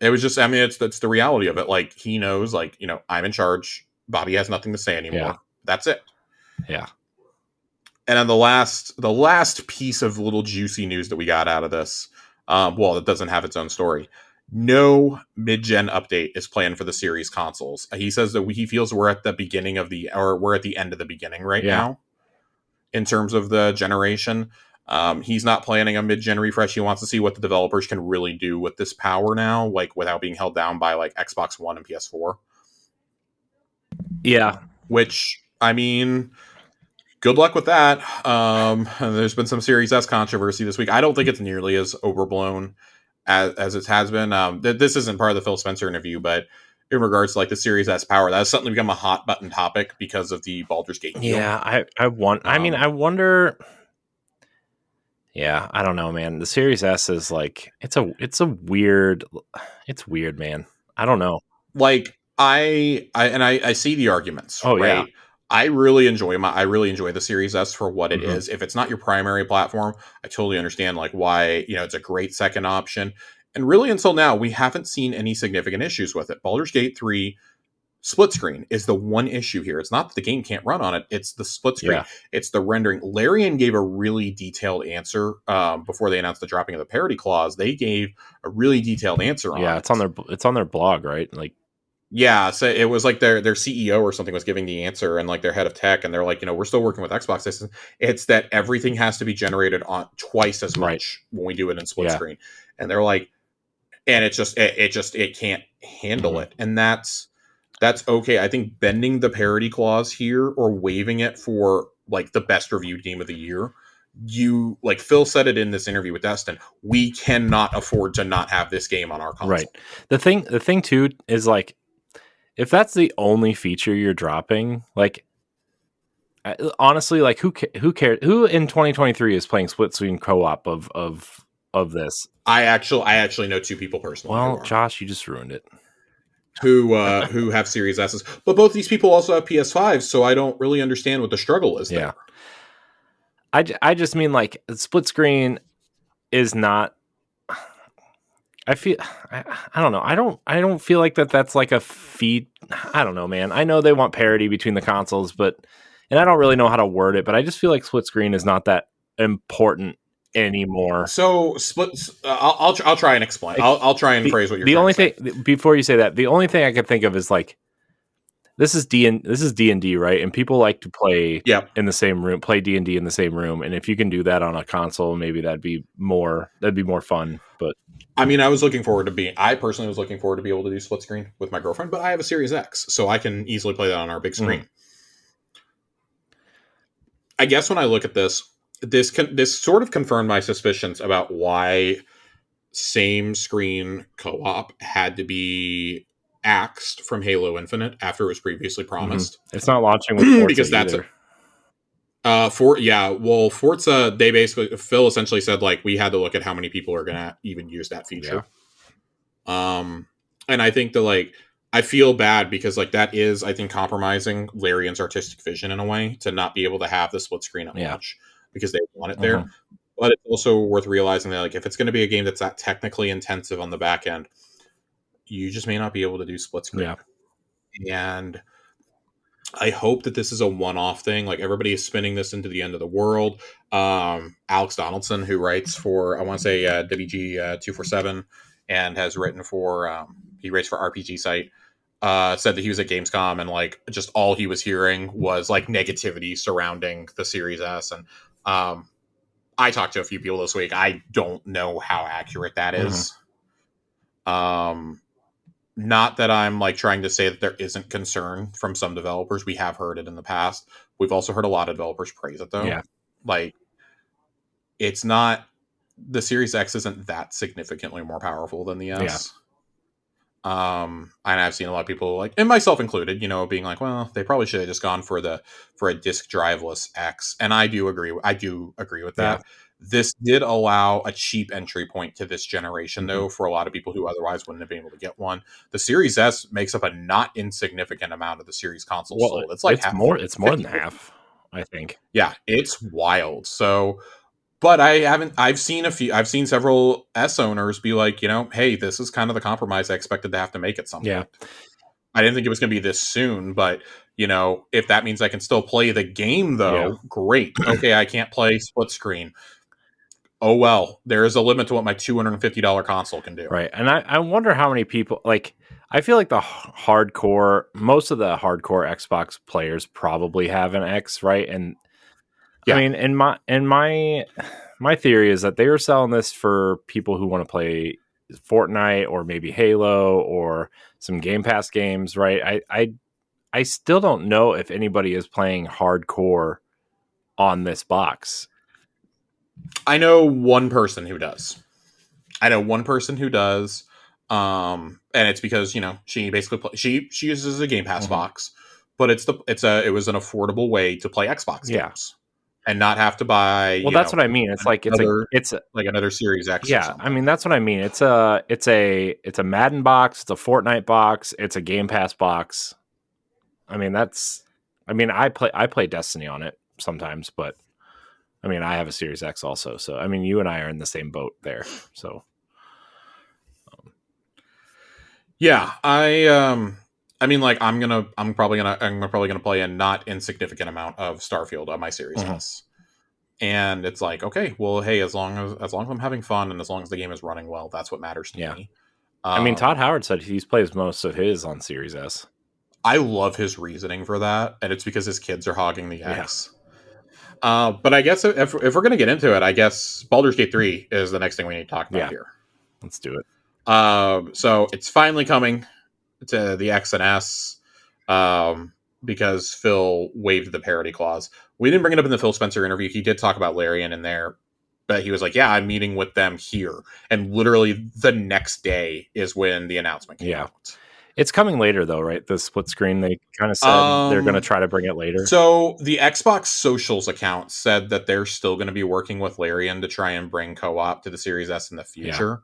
It was just, I mean, that's the reality of it. Like, he knows, like, I'm in charge. Bobby has nothing to say anymore. Yeah. That's it. Yeah. And then the last piece of little juicy news that we got out of this, it doesn't have its own story. No mid-gen update is planned for the series consoles. He says that he feels we're at the beginning we're at the end of the beginning right now in terms of the generation. He's not planning a mid-gen refresh. He wants to see what the developers can really do with this power now, like without being held down by like Xbox One and PS4. Yeah. Which, I mean, good luck with that. There's been some Series S controversy this week. I don't think it's nearly as overblown as it has been. This isn't part of the Phil Spencer interview, but in regards to like the Series S power, that's something become a hot button topic because of the Baldur's Gate deal. Yeah, I wonder. Yeah, I don't know, man. The Series S is like it's weird, man. I don't know. Like I see the arguments. Oh, right? yeah. I really enjoy the Series S for what it is. If it's not your primary platform, I totally understand like why, it's a great second option. And really until now, we haven't seen any significant issues with it. Baldur's Gate 3 split screen is the one issue here. It's not that the game can't run on it. It's the split screen. Yeah. It's the rendering. Larian gave a really detailed answer before they announced the dropping of the parity clause. They gave a really detailed answer on it. Yeah, it's on their blog, right? Like, yeah, so it was like their CEO or something was giving the answer, and like their head of tech, and they're like, we're still working with Xbox systems. It's that everything has to be generated on twice as much when we do it in split screen. And they're like, and it can't handle it. And that's okay. I think bending the parity clause here or waiving it for like the best reviewed game of the year, like Phil said it in this interview with Destin, we cannot afford to not have this game on our console. Right. The thing too is like, if that's the only feature you're dropping, like, honestly, like who cares? Who in 2023 is playing split screen co-op of this? I actually know two people personally. Well, Josh, you just ruined it. Who have Series S's, but both these people also have PS5s, so I don't really understand what the struggle is there. I just mean like split screen is not. I don't know. I don't feel like that's like a feed. I don't know, man. I know they want parity between the consoles, and I don't really know how to word it, but I just feel like split screen is not that important anymore. So splits. I'll try and explain. I'll try and phrase what you're. The only thing before you say that, the only thing I could think of is like this is D&D, right? And people like to play in the same room, play D&D in the same room, and if you can do that on a console, maybe that'd be more fun. But I mean, I personally was looking forward to be able to do split screen with my girlfriend, but I have a Series X, so I can easily play that on our big screen. I guess when I look at this sort of confirmed my suspicions about why same screen co-op had to be axed from Halo Infinite after it was previously promised. It's not launching with Forza because that's Forza, Phil essentially said like we had to look at how many people are gonna even use that feature. And I think that like I feel bad because like that is, I think, compromising Larian's artistic vision in a way to not be able to have the split screen at launch because they want it there. But it's also worth realizing that like if it's going to be a game that's that technically intensive on the back end, you just may not be able to do split screen. And I hope that this is a one-off thing. Like everybody is spinning this into the end of the world. Alex Donaldson, who writes for I want to say WG 247 and has written for he writes for RPG Site, said that he was at Gamescom and like just all he was hearing was like negativity surrounding the Series S. And I talked to a few people this week. I don't know how accurate that is. Not that I'm like trying to say that there isn't concern from some developers. We have heard it in the past. We've also heard a lot of developers praise it though. Yeah. Like it's not, the Series X isn't that significantly more powerful than the S. And I've seen a lot of people like, and myself included, you know, being like, well, they probably should have just gone for a disk driveless X. And I do agree with that. This did allow a cheap entry point to this generation, though, for a lot of people who otherwise wouldn't have been able to get one. The Series S makes up a not insignificant amount of the Series consoles sold. It's like it's more than half, I think. Yeah, it's wild. So, but I've seen several S owners be like, you know, hey, this is kind of the compromise I expected to have to make at some point. I didn't think it was going to be this soon, but you know, if that means I can still play the game, though, great. Okay, I can't play split screen. Oh, well, there is a limit to what my $250 console can do. Right. And I wonder how many people, like, I feel like most of the hardcore Xbox players probably have an X, right? And I mean, in my theory is that they were selling this for people who want to play Fortnite or maybe Halo or some Game Pass games, right? I still don't know if anybody is playing hardcore on this box. I know one person who does. And it's because, you know, she basically she uses a Game Pass box, but it was an affordable way to play Xbox games and not have to buy. Well, that's what I mean. It's like it's like another Series X. Yeah, I mean that's what I mean. It's a Madden box. It's a Fortnite box. It's a Game Pass box. I mean I play Destiny on it sometimes, but I mean I have a Series X also. So I mean you and I are in the same boat there. So yeah, I mean like I'm probably gonna play a not insignificant amount of Starfield on my Series S. And it's like, okay, well, hey, as long as I'm having fun and as long as the game is running well, that's what matters to me. I mean, Todd Howard said he plays most of his on Series S. I love his reasoning for that, and it's because his kids are hogging the X. But I guess if we're going to get into it, I guess Baldur's Gate 3 is the next thing we need to talk about here. Let's do it. So it's finally coming to the X and S because Phil waived the parity clause. We didn't bring it up in the Phil Spencer interview. He did talk about Larian in there, but he was like, yeah, I'm meeting with them here. And literally the next day is when the announcement came out. It's coming later, though, right? The split screen, they kind of said they're going to try to bring it later. So the Xbox Socials account said that they're still going to be working with Larian to try and bring co-op to the Series S in the future,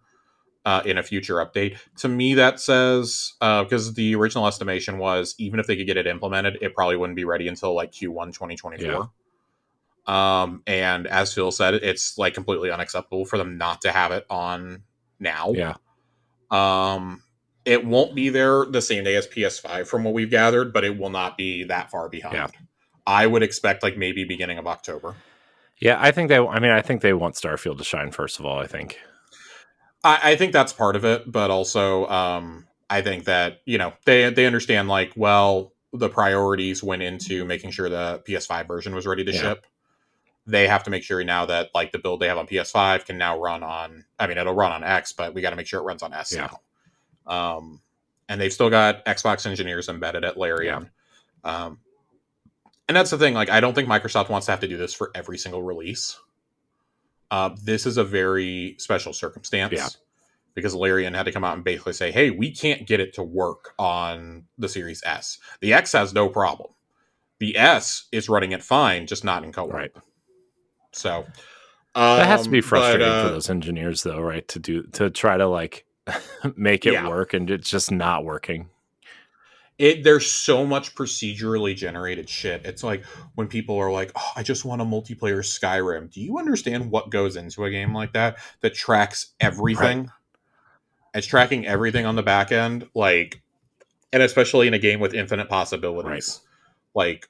in a future update. To me, that says, because the original estimation was, even if they could get it implemented, it probably wouldn't be ready until like Q1 2024. And as Phil said, it's like completely unacceptable for them not to have it on now. It won't be there the same day as PS5 from what we've gathered, but it will not be that far behind. I would expect like maybe beginning of October. Yeah, I think they want Starfield to shine first of all, I think. I think that's part of it, but also I think that, you know, they understand like, well, the priorities went into making sure the PS5 version was ready to ship. They have to make sure now that like the build they have on PS5 can now run on, I mean, it'll run on X, but we got to make sure it runs on S now. And they've still got Xbox engineers embedded at Larian. And that's the thing. Like, I don't think Microsoft wants to have to do this for every single release. This is a very special circumstance because Larian had to come out and basically say, hey, we can't get it to work on the Series S. The X has no problem. The S is running it fine, just not in co-op. Right. So that has to be frustrating for those engineers though, right? To try to like make it work and it's just not working. There's so much procedurally generated shit. It's like when people are like, "Oh, I just want a multiplayer Skyrim." Do you understand what goes into a game like that tracks everything? Right. It's tracking everything on the back end, like, and especially in a game with infinite possibilities. Right. Like,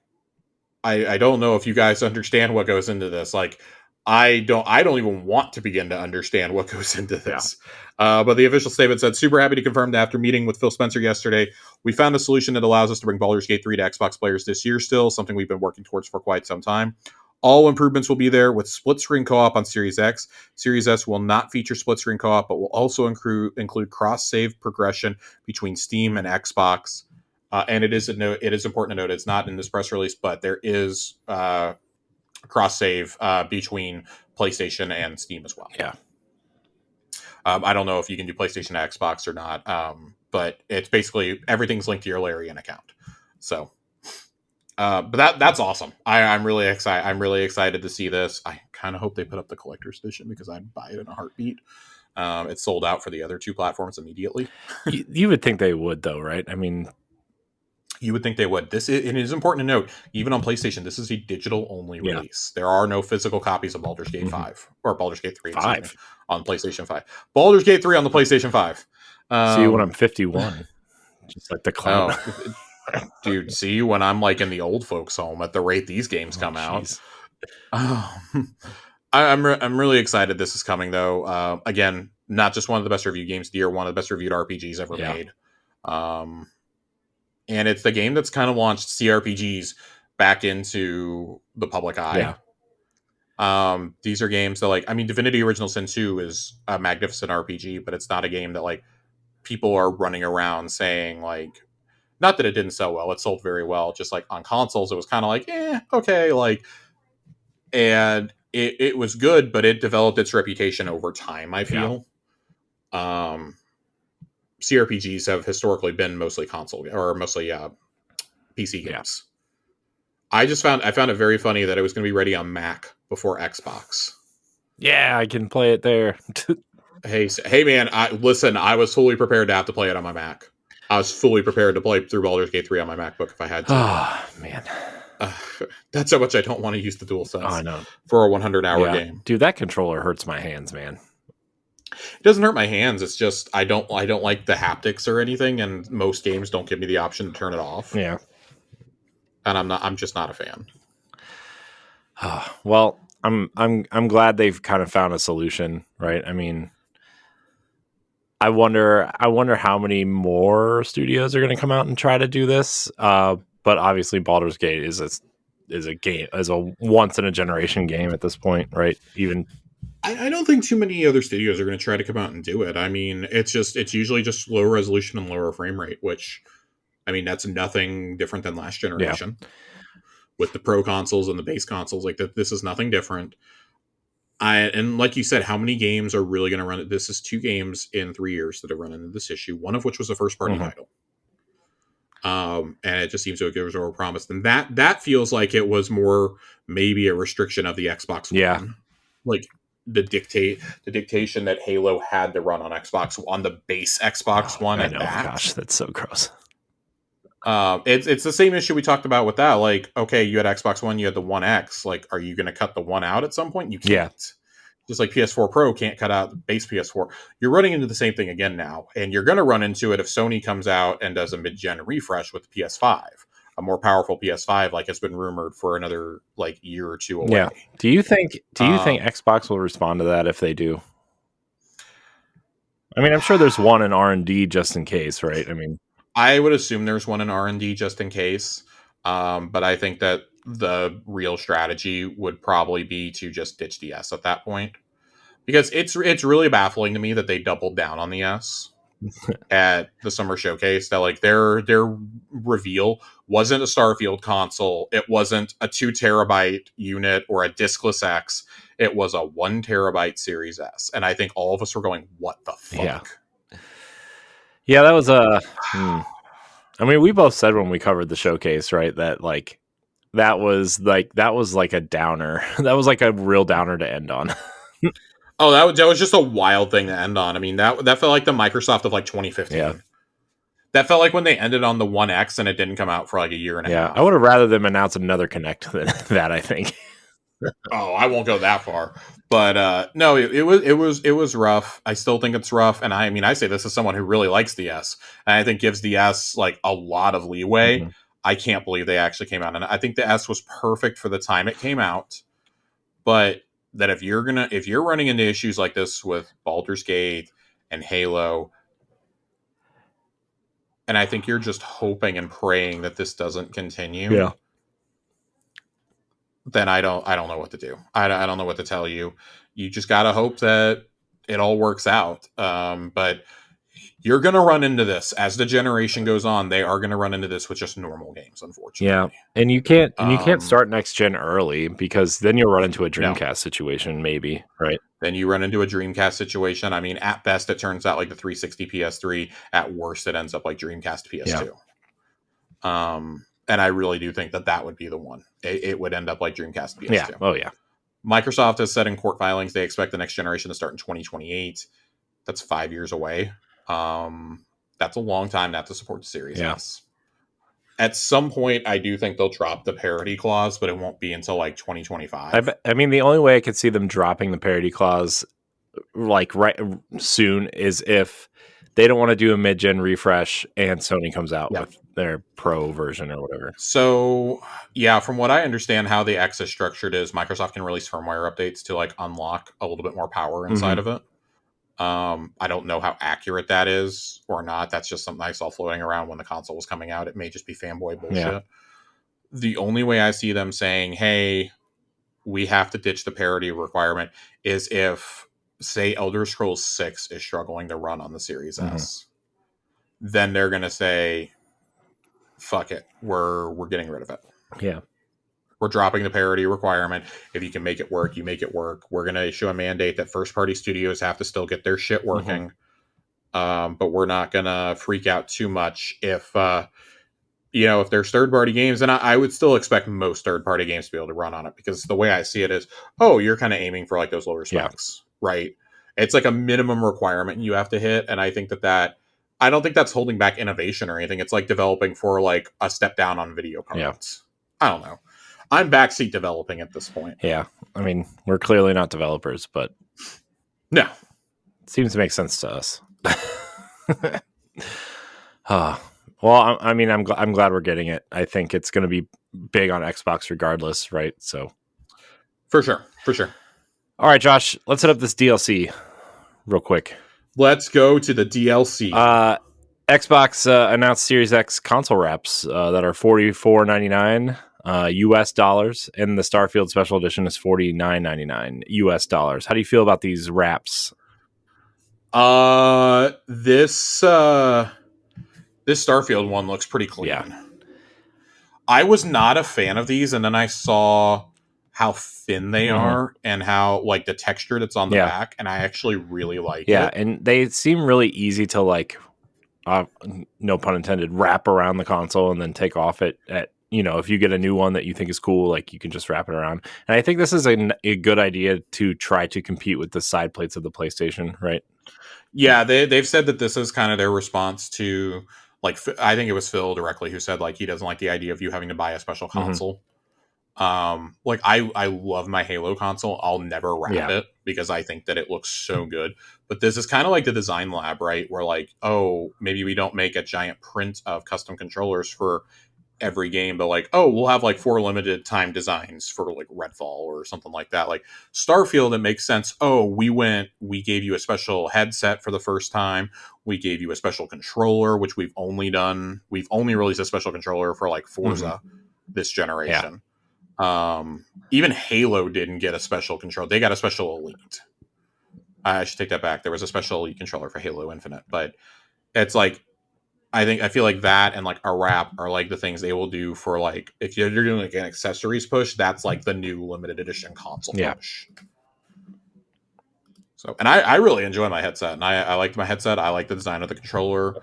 I don't know if you guys understand what goes into this. Like, I don't even want to begin to understand what goes into this. But the official statement said, super happy to confirm that after meeting with Phil Spencer yesterday, we found a solution that allows us to bring Baldur's Gate 3 to Xbox players this year still, something we've been working towards for quite some time. All improvements will be there with split screen co-op on Series X. Series S will not feature split screen co-op, but will also include cross-save progression between Steam and Xbox. And it is important to note, it's not in this press release, but there is cross save between PlayStation and Steam as well. Yeah. I don't know if you can do PlayStation to Xbox or not, but it's basically everything's linked to your Larian account. So, but that's awesome. I'm really excited. I'm really excited to see this. I kind of hope they put up the collector's edition because I'd buy it in a heartbeat. It's sold out for the other two platforms immediately. You would think they would, though, right? I mean, you would think they would. It is important to note, even on PlayStation, this is a digital-only release. There are no physical copies of Baldur's Gate 5, or Baldur's Gate 3 on PlayStation 5. Baldur's Gate 3 on the PlayStation 5. See you when I'm 51. Just like the clown. Dude, see you when I'm like in the old folks' home at the rate these games come out. I'm really excited this is coming, though. Again, not just one of the best reviewed games of the year, one of the best reviewed RPGs ever made. And it's the game that's kind of launched CRPGs back into the public eye. These are games that, like, I mean, Divinity Original Sin 2 is a magnificent RPG, but it's not a game that, like, people are running around saying, like, not that it didn't sell well, it sold very well. Just like on consoles, it was kind of like, okay, like, and it was good, but it developed its reputation over time, I feel. CRPGs have historically been mostly console or mostly PC games. I found it very funny that it was going to be ready on Mac before Xbox. Yeah, I can play it there. hey man, I was fully prepared to have to play it on my Mac. I was fully prepared to play through Baldur's Gate 3 on my MacBook if I had to. Oh, man. That's how much I don't want to use the DualSense I know. For a 100-hour game. Dude, that controller hurts my hands, man. It doesn't hurt my hands. It's just I don't like the haptics or anything, and most games don't give me the option to turn it off. Yeah. And I'm just not a fan. Well, I'm glad they've kind of found a solution, right? I mean, I wonder how many more studios are going to come out and try to do this. But obviously Baldur's Gate is a once in a generation game at this point, right? Even I don't think too many other studios are going to try to come out and do it. I mean, it's usually just lower resolution and lower frame rate, which, I mean, that's nothing different than last generation. With the pro consoles and the base consoles, like that, this is nothing different. And like you said, how many games are really going to run it? This is 2 games in 3 years that have run into this issue, one of which was a first party title. And it just seems to give us over promised. And that feels like it was more maybe a restriction of the Xbox One. Like the dictation that Halo had to run on Xbox, on the base Xbox One. I know, gosh, that's so gross. It's the same issue we talked about with that. Like, okay, you had Xbox One, you had the One X. Like, are you going to cut the one out at some point? You can't. Just like PS4 Pro can't cut out the base PS4. You're running into the same thing again now, and you're going to run into it if Sony comes out and does a mid-gen refresh with the PS5, a more powerful PS5, like it's been rumored for another like year or two away. Yeah. Do you think Xbox will respond to that if they do? I mean, I'm sure there's one in R&D just in case, right? I mean, I would assume there's one in R&D just in case. But I think that the real strategy would probably be to just ditch the S at that point. Because it's really baffling to me that they doubled down on the S at the summer showcase. That like their reveal wasn't a Starfield console. It wasn't a 2 terabyte unit or a diskless X. It was a 1 terabyte Series S. And I think all of us were going, what the fuck? Yeah, that was a... I mean, we both said when we covered the showcase, right, that like that was like a downer. That was like a real downer to end on. Oh, that was just a wild thing to end on. I mean, that felt like the Microsoft of like 2015. Yeah. That felt like when they ended on the One X and it didn't come out for like a year and a half. I would have rather them announce another Kinect than that, I think. Oh, I won't go that far, but no, it was rough. I still think it's rough, and I mean, I say this as someone who really likes the S, and I think gives the S like a lot of leeway. Mm-hmm. I can't believe they actually came out, and I think the S was perfect for the time it came out. But that if you're running into issues like this with Baldur's Gate and Halo, and I think you're just hoping and praying that this doesn't continue. Yeah. Then I don't know what to do. I don't know what to tell you. You just got to hope that it all works out. But you're going to run into this as the generation goes on. They are going to run into this with just normal games, unfortunately. Yeah. And you can't start next gen early, because then you'll run into a Dreamcast situation, maybe, right? Then you run into a Dreamcast situation. I mean, at best, it turns out like the 360 PS3. At worst, it ends up like Dreamcast PS2. Yeah. And I really do think that would be the one. It would end up like Dreamcast PS2. Yeah. Oh, yeah. Microsoft has said in court filings they expect the next generation to start in 2028. That's 5 years away. That's a long time not to support the Series S. At some point, I do think they'll drop the parity clause, but it won't be until like 2025. I mean, the only way I could see them dropping the parity clause like right soon is if they don't want to do a mid-gen refresh and Sony comes out with their pro version or whatever. So, yeah, from what I understand, how the X is structured is Microsoft can release firmware updates to like unlock a little bit more power inside of it. I don't know how accurate that is or not. That's just something I saw floating around when the console was coming out. It may just be fanboy bullshit. Yeah. The only way I see them saying, hey, we have to ditch the parity requirement is if, say, Elder Scrolls 6 is struggling to run on the Series S. Then they're going to say, fuck it, we're getting rid of it. Yeah. We're dropping the parity requirement. If you can make it work, you make it work. We're going to issue a mandate that first-party studios have to still get their shit working. But we're not going to freak out too much if there's third-party games. And I would still expect most third-party games to be able to run on it, because the way I see it is, you're kind of aiming for like those lower specs, right? It's like a minimum requirement you have to hit. And I think that I don't think that's holding back innovation or anything. It's like developing for like a step down on video cards. I don't know. I'm backseat developing at this point. Yeah. I mean, we're clearly not developers, but no, it seems to make sense to us. Well, I mean, I'm glad we're getting it. I think it's going to be big on Xbox regardless, right? So for sure. All right, Josh, let's hit up this DLC real quick. Let's go to the DLC. Xbox announced Series X console wraps that are $44.99 US dollars, and the Starfield Special Edition is $49.99 US dollars. How do you feel about these wraps? This Starfield one looks pretty clean. Yeah. I was not a fan of these, and then I saw how thin they are and how like the texture that's on the back, and I actually really like it. Yeah, and they seem really easy to like, no pun intended, wrap around the console and then take off it at, if you get a new one that you think is cool, like you can just wrap it around. And I think this is a good idea to try to compete with the side plates of the PlayStation, right? Yeah, they've said that this is kind of their response to, like, I think it was Phil directly who said like he doesn't like the idea of you having to buy a special console. Like I love my Halo console. I'll never wrap it because I think that it looks so good. But this is kind of like the design lab, right? Where like, maybe we don't make a giant print of custom controllers for every game, but like, we'll have like 4 limited time designs for like Redfall or something like that. Like Starfield, it makes sense. We gave you a special headset for the first time. We gave you a special controller, which we've only released a special controller for like Forza this generation. Even Halo didn't get a special controller. They got a special Elite. I should take that back. There was a special Elite controller for Halo Infinite, but it's like, I feel like that and like a wrap are like the things they will do for like, if you're doing like an accessories push, that's like the new limited edition console push. So, and I really enjoy my headset, and I liked my headset. I like the design of the controller.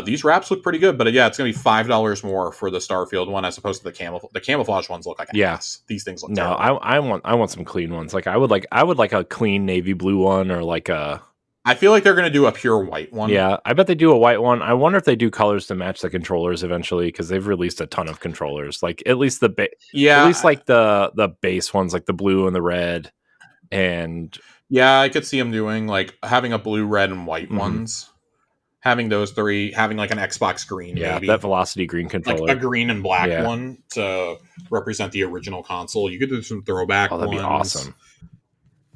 These wraps look pretty good, but it's going to be $5 more for the Starfield one as opposed to the camouflage ones look like ass. These things look terrible. I want some clean ones. Like I would like a clean navy blue one, or like a I feel like they're going to do a pure white one. Yeah, I bet they do a white one. I wonder if they do colors to match the controllers eventually, because they've released a ton of controllers. Like at least at least like the base ones, like the blue and the red, and yeah, I could see them doing like having a blue, red, and white ones. Having those three, having like an Xbox green, maybe that Velocity green controller, like a green and black one to represent the original console. You could do some throwback ones. That'd be awesome.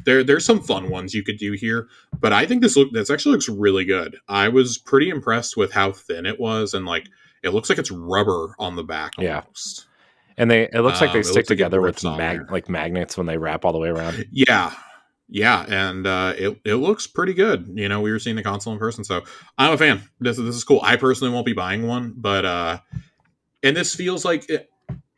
There's some fun ones you could do here, but I think this actually looks really good. I was pretty impressed with how thin it was, and like it looks like it's rubber on the back almost. And it looks like they stick together with like magnets when they wrap all the way around. Yeah, and it looks pretty good. You know, we were seeing the console in person, so I'm a fan. This is cool. I personally won't be buying one, but and this feels like it.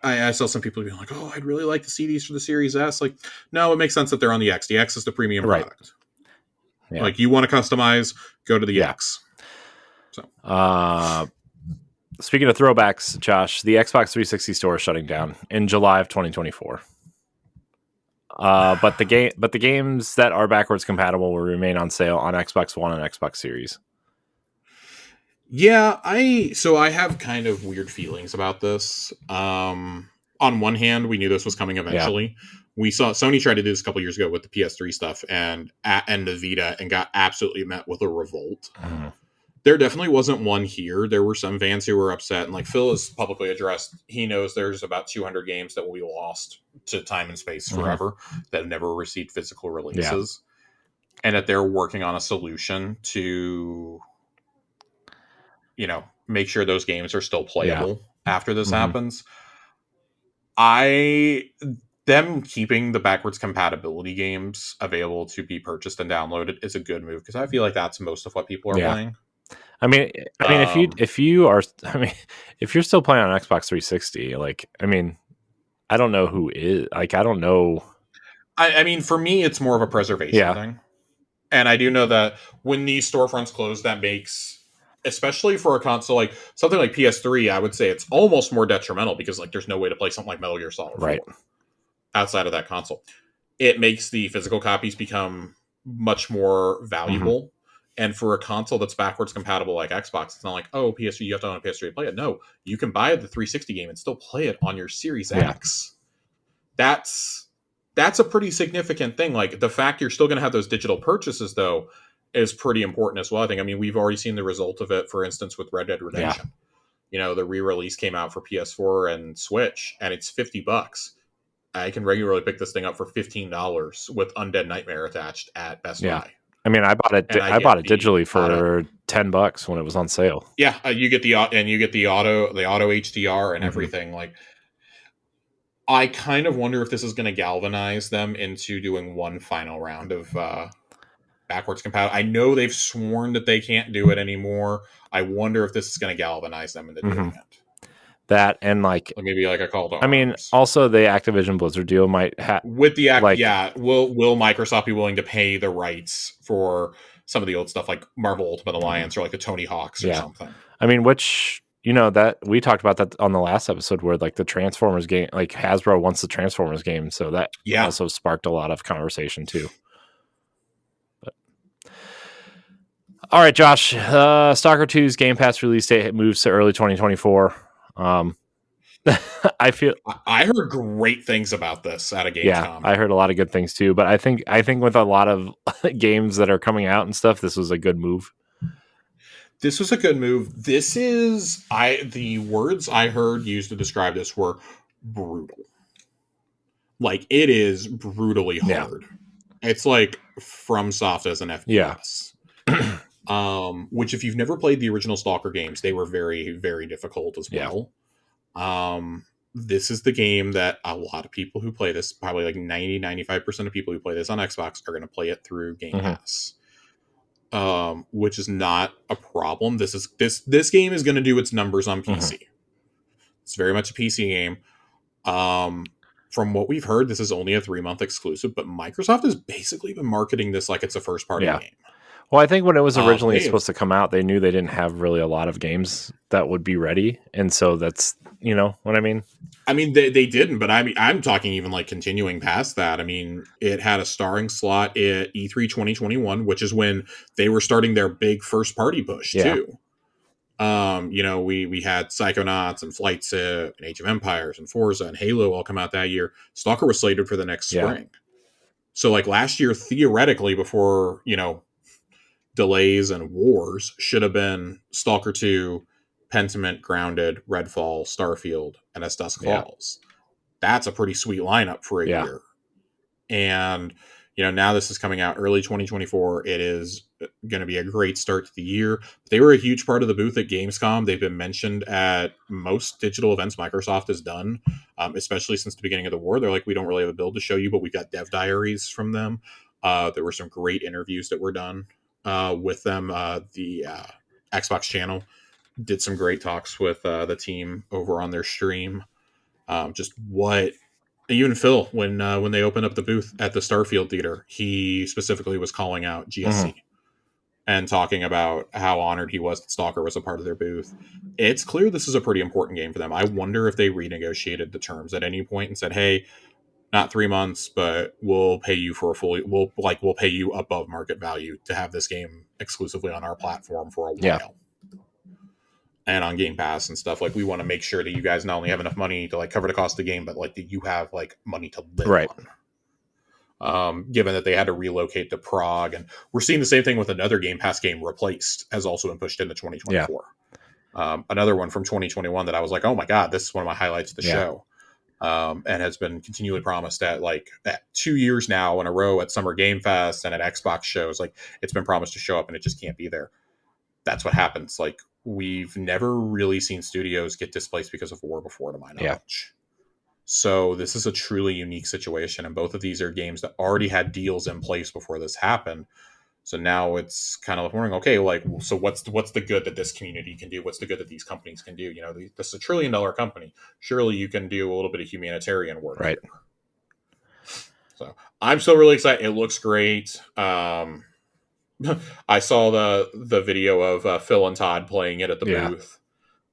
I saw some people being like, "Oh, I'd really like to see these for the Series S." Like, no, it makes sense that they're on the X. The X is the premium product. Yeah. Like, you want to customize, go to the X. So, speaking of throwbacks, Josh, the Xbox 360 store is shutting down in July of 2024. But the games that are backwards compatible will remain on sale on Xbox One and Xbox Series. Yeah, I have kind of weird feelings about this. On one hand, we knew this was coming eventually. Yeah. We saw Sony try to do this a couple years ago with the PS3 stuff and the Vita, and got absolutely met with a revolt. Mm-hmm. There definitely wasn't one here. There were some fans who were upset, and like Phil has publicly addressed, he knows there's about 200 games that will be lost to time and space forever that have never received physical releases, and that they're working on a solution to, you know, make sure those games are still playable after this happens. Them keeping the backwards compatibility games available to be purchased and downloaded is a good move, because I feel like that's most of what people are playing. I mean, if you're still playing on Xbox 360, like, I mean, I don't know who is, like, I don't know. I mean, for me, it's more of a preservation thing. And I do know that when these storefronts close, that makes, especially for a console like something like PS3, I would say it's almost more detrimental, because like there's no way to play something like Metal Gear Solid 4 outside of that console. It makes the physical copies become much more valuable. And for a console that's backwards compatible like Xbox, it's not like, oh, PS3, you have to own a PS3 to play it. No, you can buy the 360 game and still play it on your Series X. That's a pretty significant thing. Like, the fact you're still going to have those digital purchases, though, is pretty important as well, I think. I mean, we've already seen the result of it, for instance, with Red Dead Redemption. You know, the re-release came out for PS4 and Switch, and it's $50. I can regularly pick this thing up for $15 with Undead Nightmare attached at Best Buy. I mean, I bought it digitally for $10 when it was on sale. Yeah, you get the auto HDR and everything. Like, I kind of wonder if this is going to galvanize them into doing one final round of backwards compatible. I know they've sworn that they can't do it anymore. I wonder if this is going to galvanize them into doing it. That, and like maybe like a call to arms. I mean, also the Activision Blizzard deal might have with the will Microsoft be willing to pay the rights for some of the old stuff like Marvel Ultimate Alliance or like the Tony Hawks or something? I mean, which, you know, that we talked about that on the last episode, where like the Transformers game, like Hasbro wants the Transformers game, so that also sparked a lot of conversation too. But all right, Josh, Stalker 2's Game Pass release date moves to early 2024. I heard great things about this at a Gamescom. Yeah, I heard a lot of good things too, but I think with a lot of games that are coming out and stuff, this was a good move. This was a good move. This is the words I heard used to describe this were brutal. Like, it is brutally hard. It's like FromSoft as an FPS. Which, if you've never played the original Stalker games, they were very, very difficult as well. This is the game that a lot of people who play this, probably like 90-95% of people who play this on Xbox, are going to play it through Game Pass. Which is not a problem. This game is going to do its numbers on PC. It's very much a PC game. From what we've heard, this is only a 3-month exclusive, but Microsoft has basically been marketing this like it's a first-party game. Well, I think when it was originally supposed to come out, they knew they didn't have really a lot of games that would be ready, and so that's You know what I mean? I mean, they didn't, but I mean, I'm talking even like continuing past that. I mean, it had a starring slot at E3 2021, which is when they were starting their big first party push Yeah. too. You know, we had Psychonauts and Flight Sim and Age of Empires and Forza and Halo all come out that year. Stalker was slated for the next spring. So like last year, theoretically, before, you know, delays and wars, should have been Stalker 2, Pentiment, Grounded, Redfall, Starfield, and As Dusk Falls. That's a pretty sweet lineup for a year. And, you know, now this is coming out early 2024. It is going to be a great start to the year. They were a huge part of the booth at Gamescom. They've been mentioned at most digital events Microsoft has done, especially since the beginning of the war. They're like, we don't really have a build to show you, but we've got dev diaries from them. There were some great interviews that were done with them. The Xbox channel did some great talks with the team over on their stream. Just what even Phil, when they opened up the booth at the Starfield Theater, he specifically was calling out GSC and talking about how honored he was that Stalker was a part of their booth. It's clear this is a pretty important game for them. I wonder if they renegotiated the terms at any point and said, "Hey, not 3 months, but we'll pay you for we'll pay you above market value to have this game exclusively on our platform for a while." And on Game Pass and stuff, like we want to make sure that you guys not only have enough money to like cover the cost of the game, but like that you have like money to live on. Given that they had to relocate to Prague, and we're seeing the same thing with another Game Pass game, Replaced, has also been pushed into 2024. Another one from 2021 that I was like, oh my god, this is one of my highlights of the show, and has been continually promised at 2 years now in a row at Summer Game Fest and at Xbox shows. Like it's been promised to show up, and it just can't be there. That's what happens. Like we've never really seen studios get displaced because of war before, to my knowledge. So this is a truly unique situation, and both of these are games that already had deals in place before this happened. So now it's kind of wondering, okay, like, so what's the good that this community can do? What's the good that these companies can do? You know, this is $1 trillion company. Surely you can do a little bit of humanitarian work, right? Here. So I'm still really excited. It looks great. I saw the video of Phil and Todd playing it at the booth.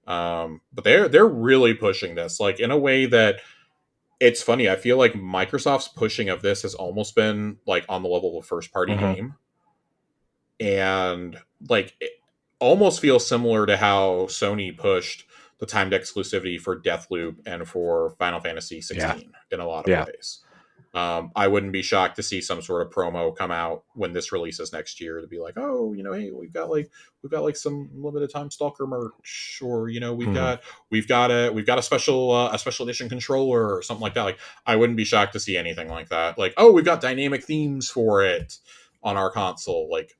But they're really pushing this, like in a way that it's funny. I feel like Microsoft's pushing of this has almost been like on the level of a first party game. And like it almost feels similar to how Sony pushed the timed exclusivity for Deathloop and for Final Fantasy 16 in a lot of ways. I wouldn't be shocked to see some sort of promo come out when this releases next year to be like, oh, you know, hey, we've got some limited time Stalker merch, or you know, we've got a special edition controller or something like that. Like, I wouldn't be shocked to see anything like that. Like, oh, we've got dynamic themes for it on our console. Like,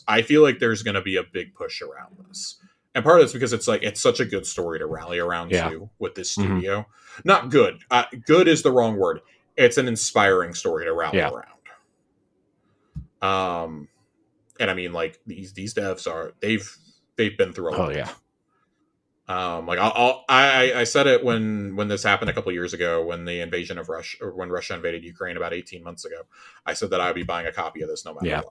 I feel like there's going to be a big push around this. And part of it's because it's such a good story to rally around too with this studio. Not good. Good is the wrong word. It's an inspiring story to rally around. And I mean, like these devs they've been through a lot. Like I said it when this happened a couple of years ago, when the invasion of Russia, or when Russia invaded Ukraine about 18 months ago. I said that I'd be buying a copy of this no matter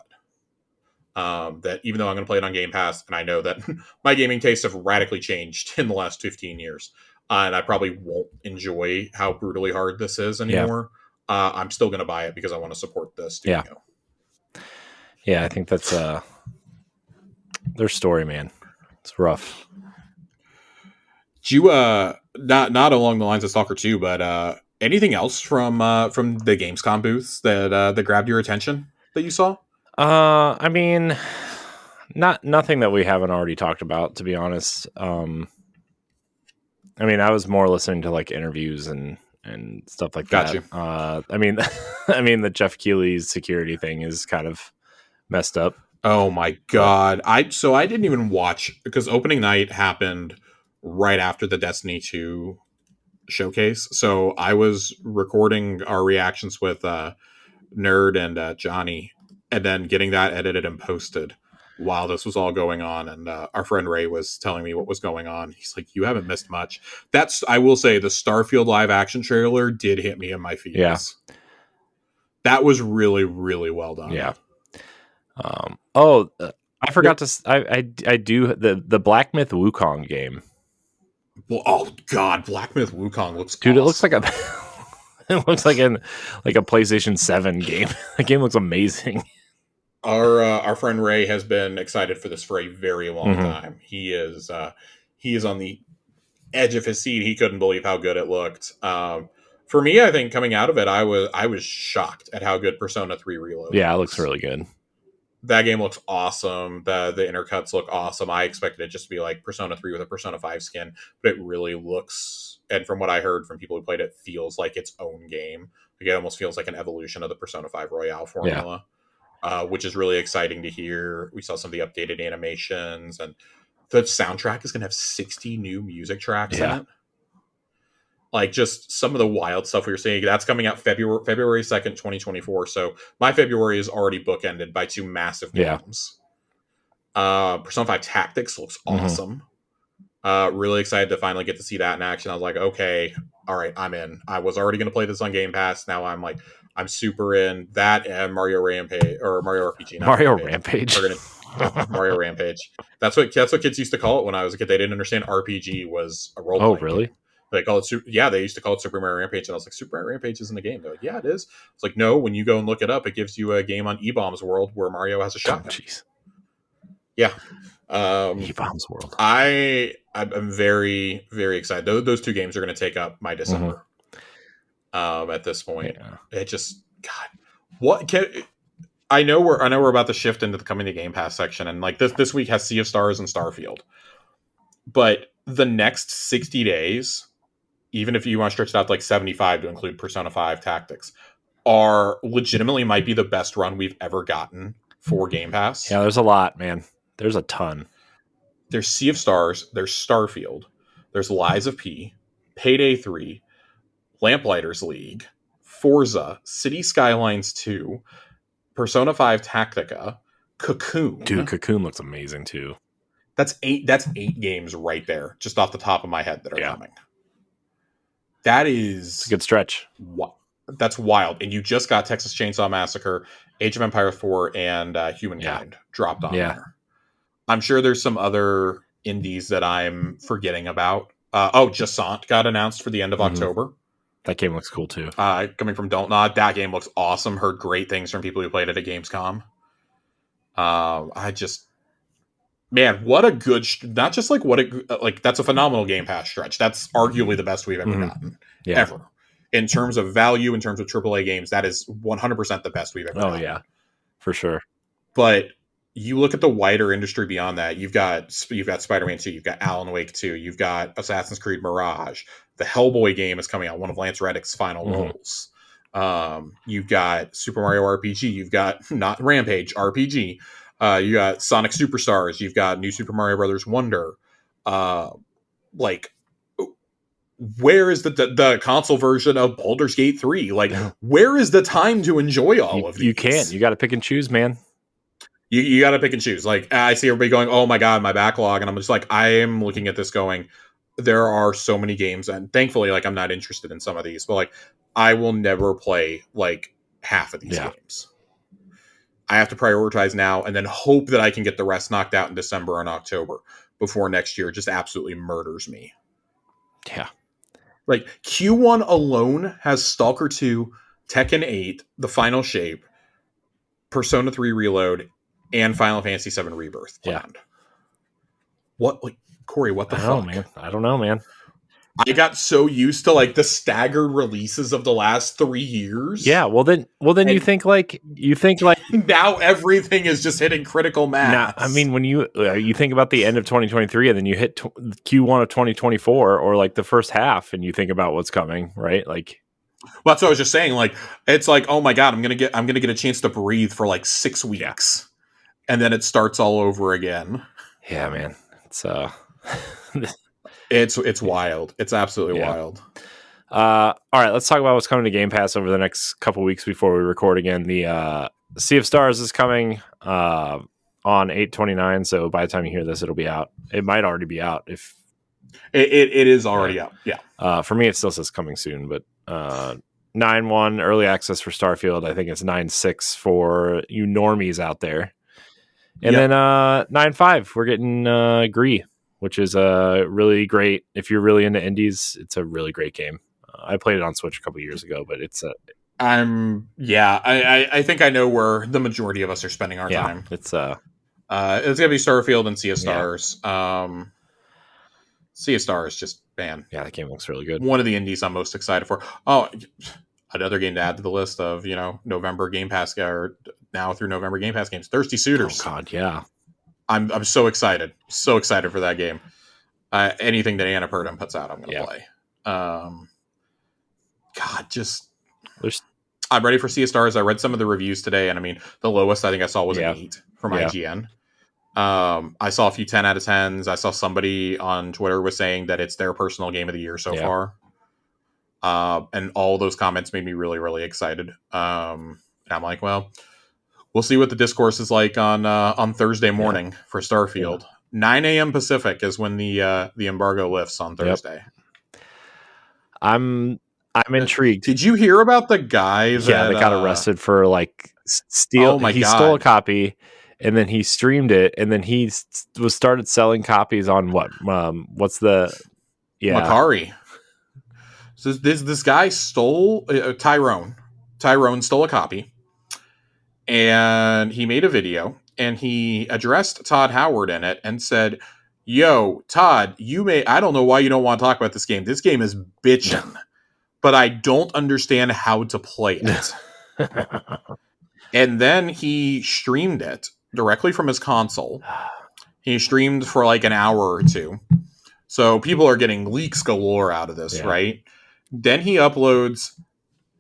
what. That even though I'm going to play it on Game Pass, and I know that my gaming tastes have radically changed in the last 15 years. And I probably won't enjoy how brutally hard this is anymore. I'm still going to buy it because I want to support the studio. Yeah, I think that's their story, man. It's rough. Do you not along the lines of Stalker 2, but anything else from the Gamescom booths that grabbed your attention that you saw? I mean, nothing that we haven't already talked about, to be honest. I mean, I was more listening to like interviews and stuff like that. You. I mean, the Jeff Keighley's security thing is kind of messed up. Oh my god! I didn't even watch, because opening night happened right after the Destiny 2 showcase. So I was recording our reactions with Nerd and Johnny, and then getting that edited and posted while this was all going on. And our friend Ray was telling me what was going on. He's like, you haven't missed much. I will say, the Starfield live action trailer did hit me in my feels. That was really, really well done. I forgot to I do the Black Myth Wukong game. Well, oh god, Black Myth Wukong looks Dude, awesome. it looks like a it looks like a PlayStation 7 game. The game looks amazing. Our friend Ray has been excited for this for a very long Mhm. time. He is on the edge of his seat. He couldn't believe how good it looked. For me, I think coming out of it, I was shocked at how good Persona 3 Reload Yeah, it looks. looks really good. That game looks awesome. The intercuts look awesome. I expected it just to be like Persona 3 with a Persona 5 skin, but it really looks, and from what I heard from people who played it, feels like its own game. Like it almost feels like an evolution of the Persona 5 Royale formula, which is really exciting to hear. We saw some of the updated animations, and the soundtrack is going to have 60 new music tracks in it. Like just some of the wild stuff we were seeing. That's coming out February 2nd, 2024. So my February is already bookended by two massive games. Persona 5 Tactics looks awesome. Really excited to finally get to see that in action. I was like, okay, all right, I'm in. I was already going to play this on Game Pass. Now I'm like, I'm super in. That and Mario Rampage or Mario RPG. Mario Rampage. Mario Rampage. That's what kids used to call it when I was a kid. They didn't understand RPG was a role. Oh, really? Game. They call it they used to call it Super Mario Rampage, and I was like, Super Mario Rampage isn't a game. They're like, yeah, it is. It's like, no, when you go and look it up, it gives you a game on E-Bomb's World where Mario has a shotgun. Jeez. Yeah. E-Bomb's World. I'm very, very excited. Those two games are going to take up my December. At this point, it just I know we're about to shift into the coming to Game Pass section, and like this week has Sea of Stars and Starfield, but the next 60 days, even if you want to stretch it out to like 75 to include Persona 5 Tactics, are legitimately might be the best run we've ever gotten for Game Pass. Yeah, there's a lot, man. There's a ton. There's Sea of Stars, there's Starfield, there's Lies of P, Payday 3, Lamplighters League, Forza, City Skylines 2, Persona 5 Tactica, Cocoon. Dude, Cocoon looks amazing too. That's eight games right there, just off the top of my head that are coming. That is it's a good stretch. That's wild. And you just got Texas Chainsaw Massacre, Age of Empires 4, and Humankind dropped on there. I'm sure there's some other indies that I'm forgetting about. Jassant got announced for the end of October. That game looks cool too. Coming from Don't Nod, that game looks awesome. Heard great things from people who played it at Gamescom. Man, what a good not just like that's a phenomenal Game Pass stretch. That's arguably the best we've ever gotten ever. In terms of value, in terms of AAA games, that is 100% the best we've ever gotten. Oh yeah, for sure. But you look at the wider industry beyond that. You've got Spider-Man 2, you've got Alan Wake 2, you've got Assassin's Creed Mirage. The Hellboy game is coming out, one of Lance Reddick's final roles. You've got Super Mario RPG, you've got not Rampage RPG. You got Sonic Superstars. You've got New Super Mario Brothers Wonder. Where is the console version of Baldur's Gate 3? Like, where is the time to enjoy all of these? You can't. You got to pick and choose, man. You got to pick and choose. Like, I see everybody going, oh my God, my backlog. And I'm just like, I am looking at this going, there are so many games. And thankfully, like, I'm not interested in some of these. But, like, I will never play, like, half of these games. I have to prioritize now and then hope that I can get the rest knocked out in December and October before next year just absolutely murders me. Yeah. Like Q1 alone has Stalker 2, Tekken 8, The Final Shape, Persona 3 Reload, and Final Fantasy 7 Rebirth planned. What, like, Corey, what the fuck? Man. I don't know, man. I got so used to like the staggered releases of the last 3 years. Yeah, well then you think like now everything is just hitting critical mass. Now, I mean, when you think about the end of 2023 and then you hit Q1 of 2024 or like the first half and you think about what's coming, right? Like, well, that's what I was just saying. Like, it's like, oh my God, I'm gonna get a chance to breathe for like 6 weeks, and then it starts all over again. Yeah, man, it's It's wild. It's absolutely wild. All right, let's talk about what's coming to Game Pass over the next couple weeks before we record again. The Sea of Stars is coming on 8/29, so by the time you hear this, it'll be out. It might already be out. If it is already out. Yeah. For me, it still says coming soon, but 9/1 early access for Starfield. I think it's 9/6 for you normies out there, and then 9/5 we're getting Gree. which is really great. If you're really into indies, it's a really great game. I played it on Switch a couple years ago, but it's I think I know where the majority of us are spending our time. It's gonna be Starfield and Sea of Stars. Sea of Stars, just man, that game looks really good. One of the indies I'm most excited for. Oh, another game to add to the list of November Game Pass or now through November Game Pass games. Thirsty Suitors. Oh God, yeah. I'm so excited for that game. Anything that Annapurna puts out, I'm gonna play. God, I'm ready for Sea of Stars. I read some of the reviews today, and I mean, the lowest I think I saw was an 8 from IGN. I saw a few 10 out of 10s. I saw somebody on Twitter was saying that it's their personal game of the year so far. And all those comments made me really, really excited. And I'm like, well, we'll see what the discourse is like on Thursday morning for Starfield. 9 a.m. Pacific is when the embargo lifts on Thursday. I'm intrigued. Did you hear about the guy that got arrested for like steal? He stole a copy, and then he streamed it, and then he started selling copies on what's the Macari. So this guy stole Tyrone. Tyrone stole a copy, and he made a video, and he addressed Todd Howard in it and said, "Yo, Todd, I don't know why you don't want to talk about this game. This game is bitchin', but I don't understand how to play it." And then he streamed it directly from his console. He streamed for like an hour or two. So people are getting leaks galore out of this, right? Then he uploads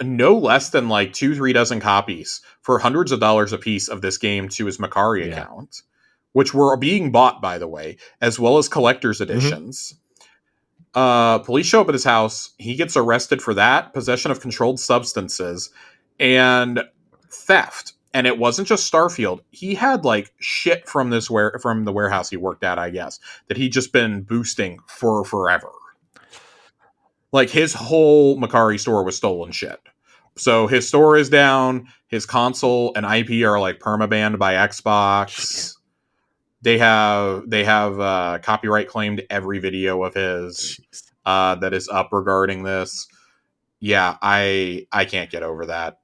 no less than like 2-3 dozen copies for hundreds of dollars a piece of this game to his Macari account, which were being bought, by the way, as well as collector's editions. Police show up at his house. He gets arrested for that, possession of controlled substances, and theft. And it wasn't just Starfield. He had like shit from the warehouse he worked at, I guess, that he'd just been boosting for forever. Like his whole Macari store was stolen shit. So his store is down. His console and IP are like permabanned by Xbox. They have copyright claimed every video of his that is up regarding this. Yeah, I can't get over that.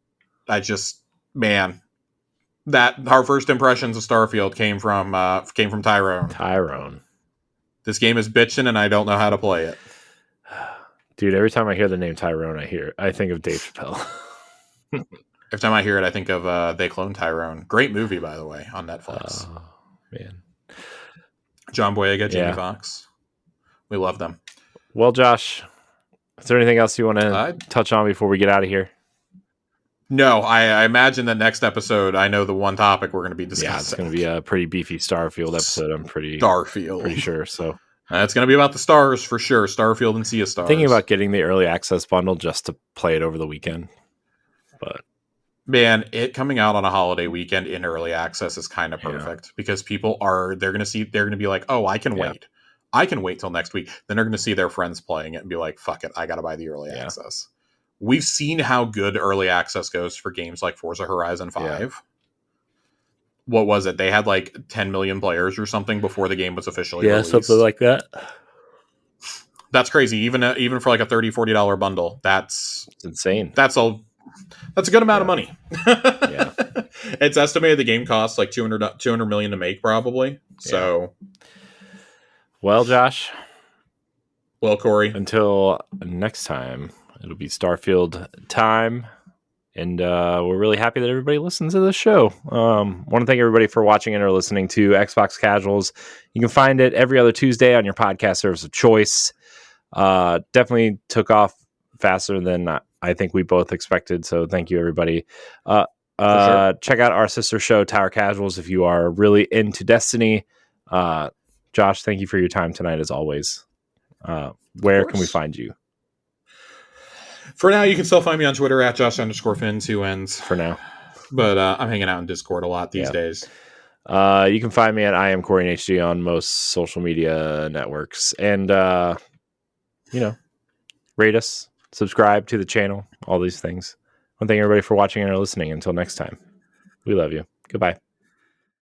That our first impressions of Starfield came from Tyrone. This game is bitching, and I don't know how to play it. Dude, every time I hear the name Tyrone, I think of Dave Chappelle. Every time I hear it, I think of They Cloned Tyrone. Great movie, by the way, on Netflix. Oh, man. John Boyega, Jamie Foxx. We love them. Well, Josh, is there anything else you want to touch on before we get out of here? No, I imagine the next episode, I know the one topic we're going to be discussing. Yeah, it's going to be a pretty beefy Starfield episode. I'm pretty sure. So it's going to be about the stars for sure. Starfield and Sea of Stars. Thinking about getting the early access bundle just to play it over the weekend. But man, it coming out on a holiday weekend in early access is kind of perfect because people they're going to be like, oh, I can wait. I can wait till next week. Then they're going to see their friends playing it and be like, fuck it, I got to buy the early access. We've seen how good early access goes for games like Forza Horizon 5. Yeah. What was it? They had like 10 million players or something before the game was officially released. Yeah, something like that. That's crazy. Even for like a $30, $40 bundle, it's insane. That's a good amount of money. It's estimated the game costs like 200 million to make probably. So, well, Josh. Well, Corey. Until next time. It'll be Starfield time, and we're really happy that everybody listens to this show. Want to thank everybody for watching and or listening to Xbox Casuals. You can find it every other Tuesday on your podcast service of choice. Definitely took off faster than I think we both expected, so thank you, everybody. Check out our sister show, Tower Casuals, if you are really into Destiny. Josh, thank you for your time tonight, as always. Where can we find you? For now, you can still find me on Twitter at Josh_Finn, 2 N's. For now. But I'm hanging out in Discord a lot these days. You can find me at I am Corey HD on most social media networks. And, rate us, subscribe to the channel, all these things. I want to thank everybody for watching and listening. Until next time, we love you. Goodbye.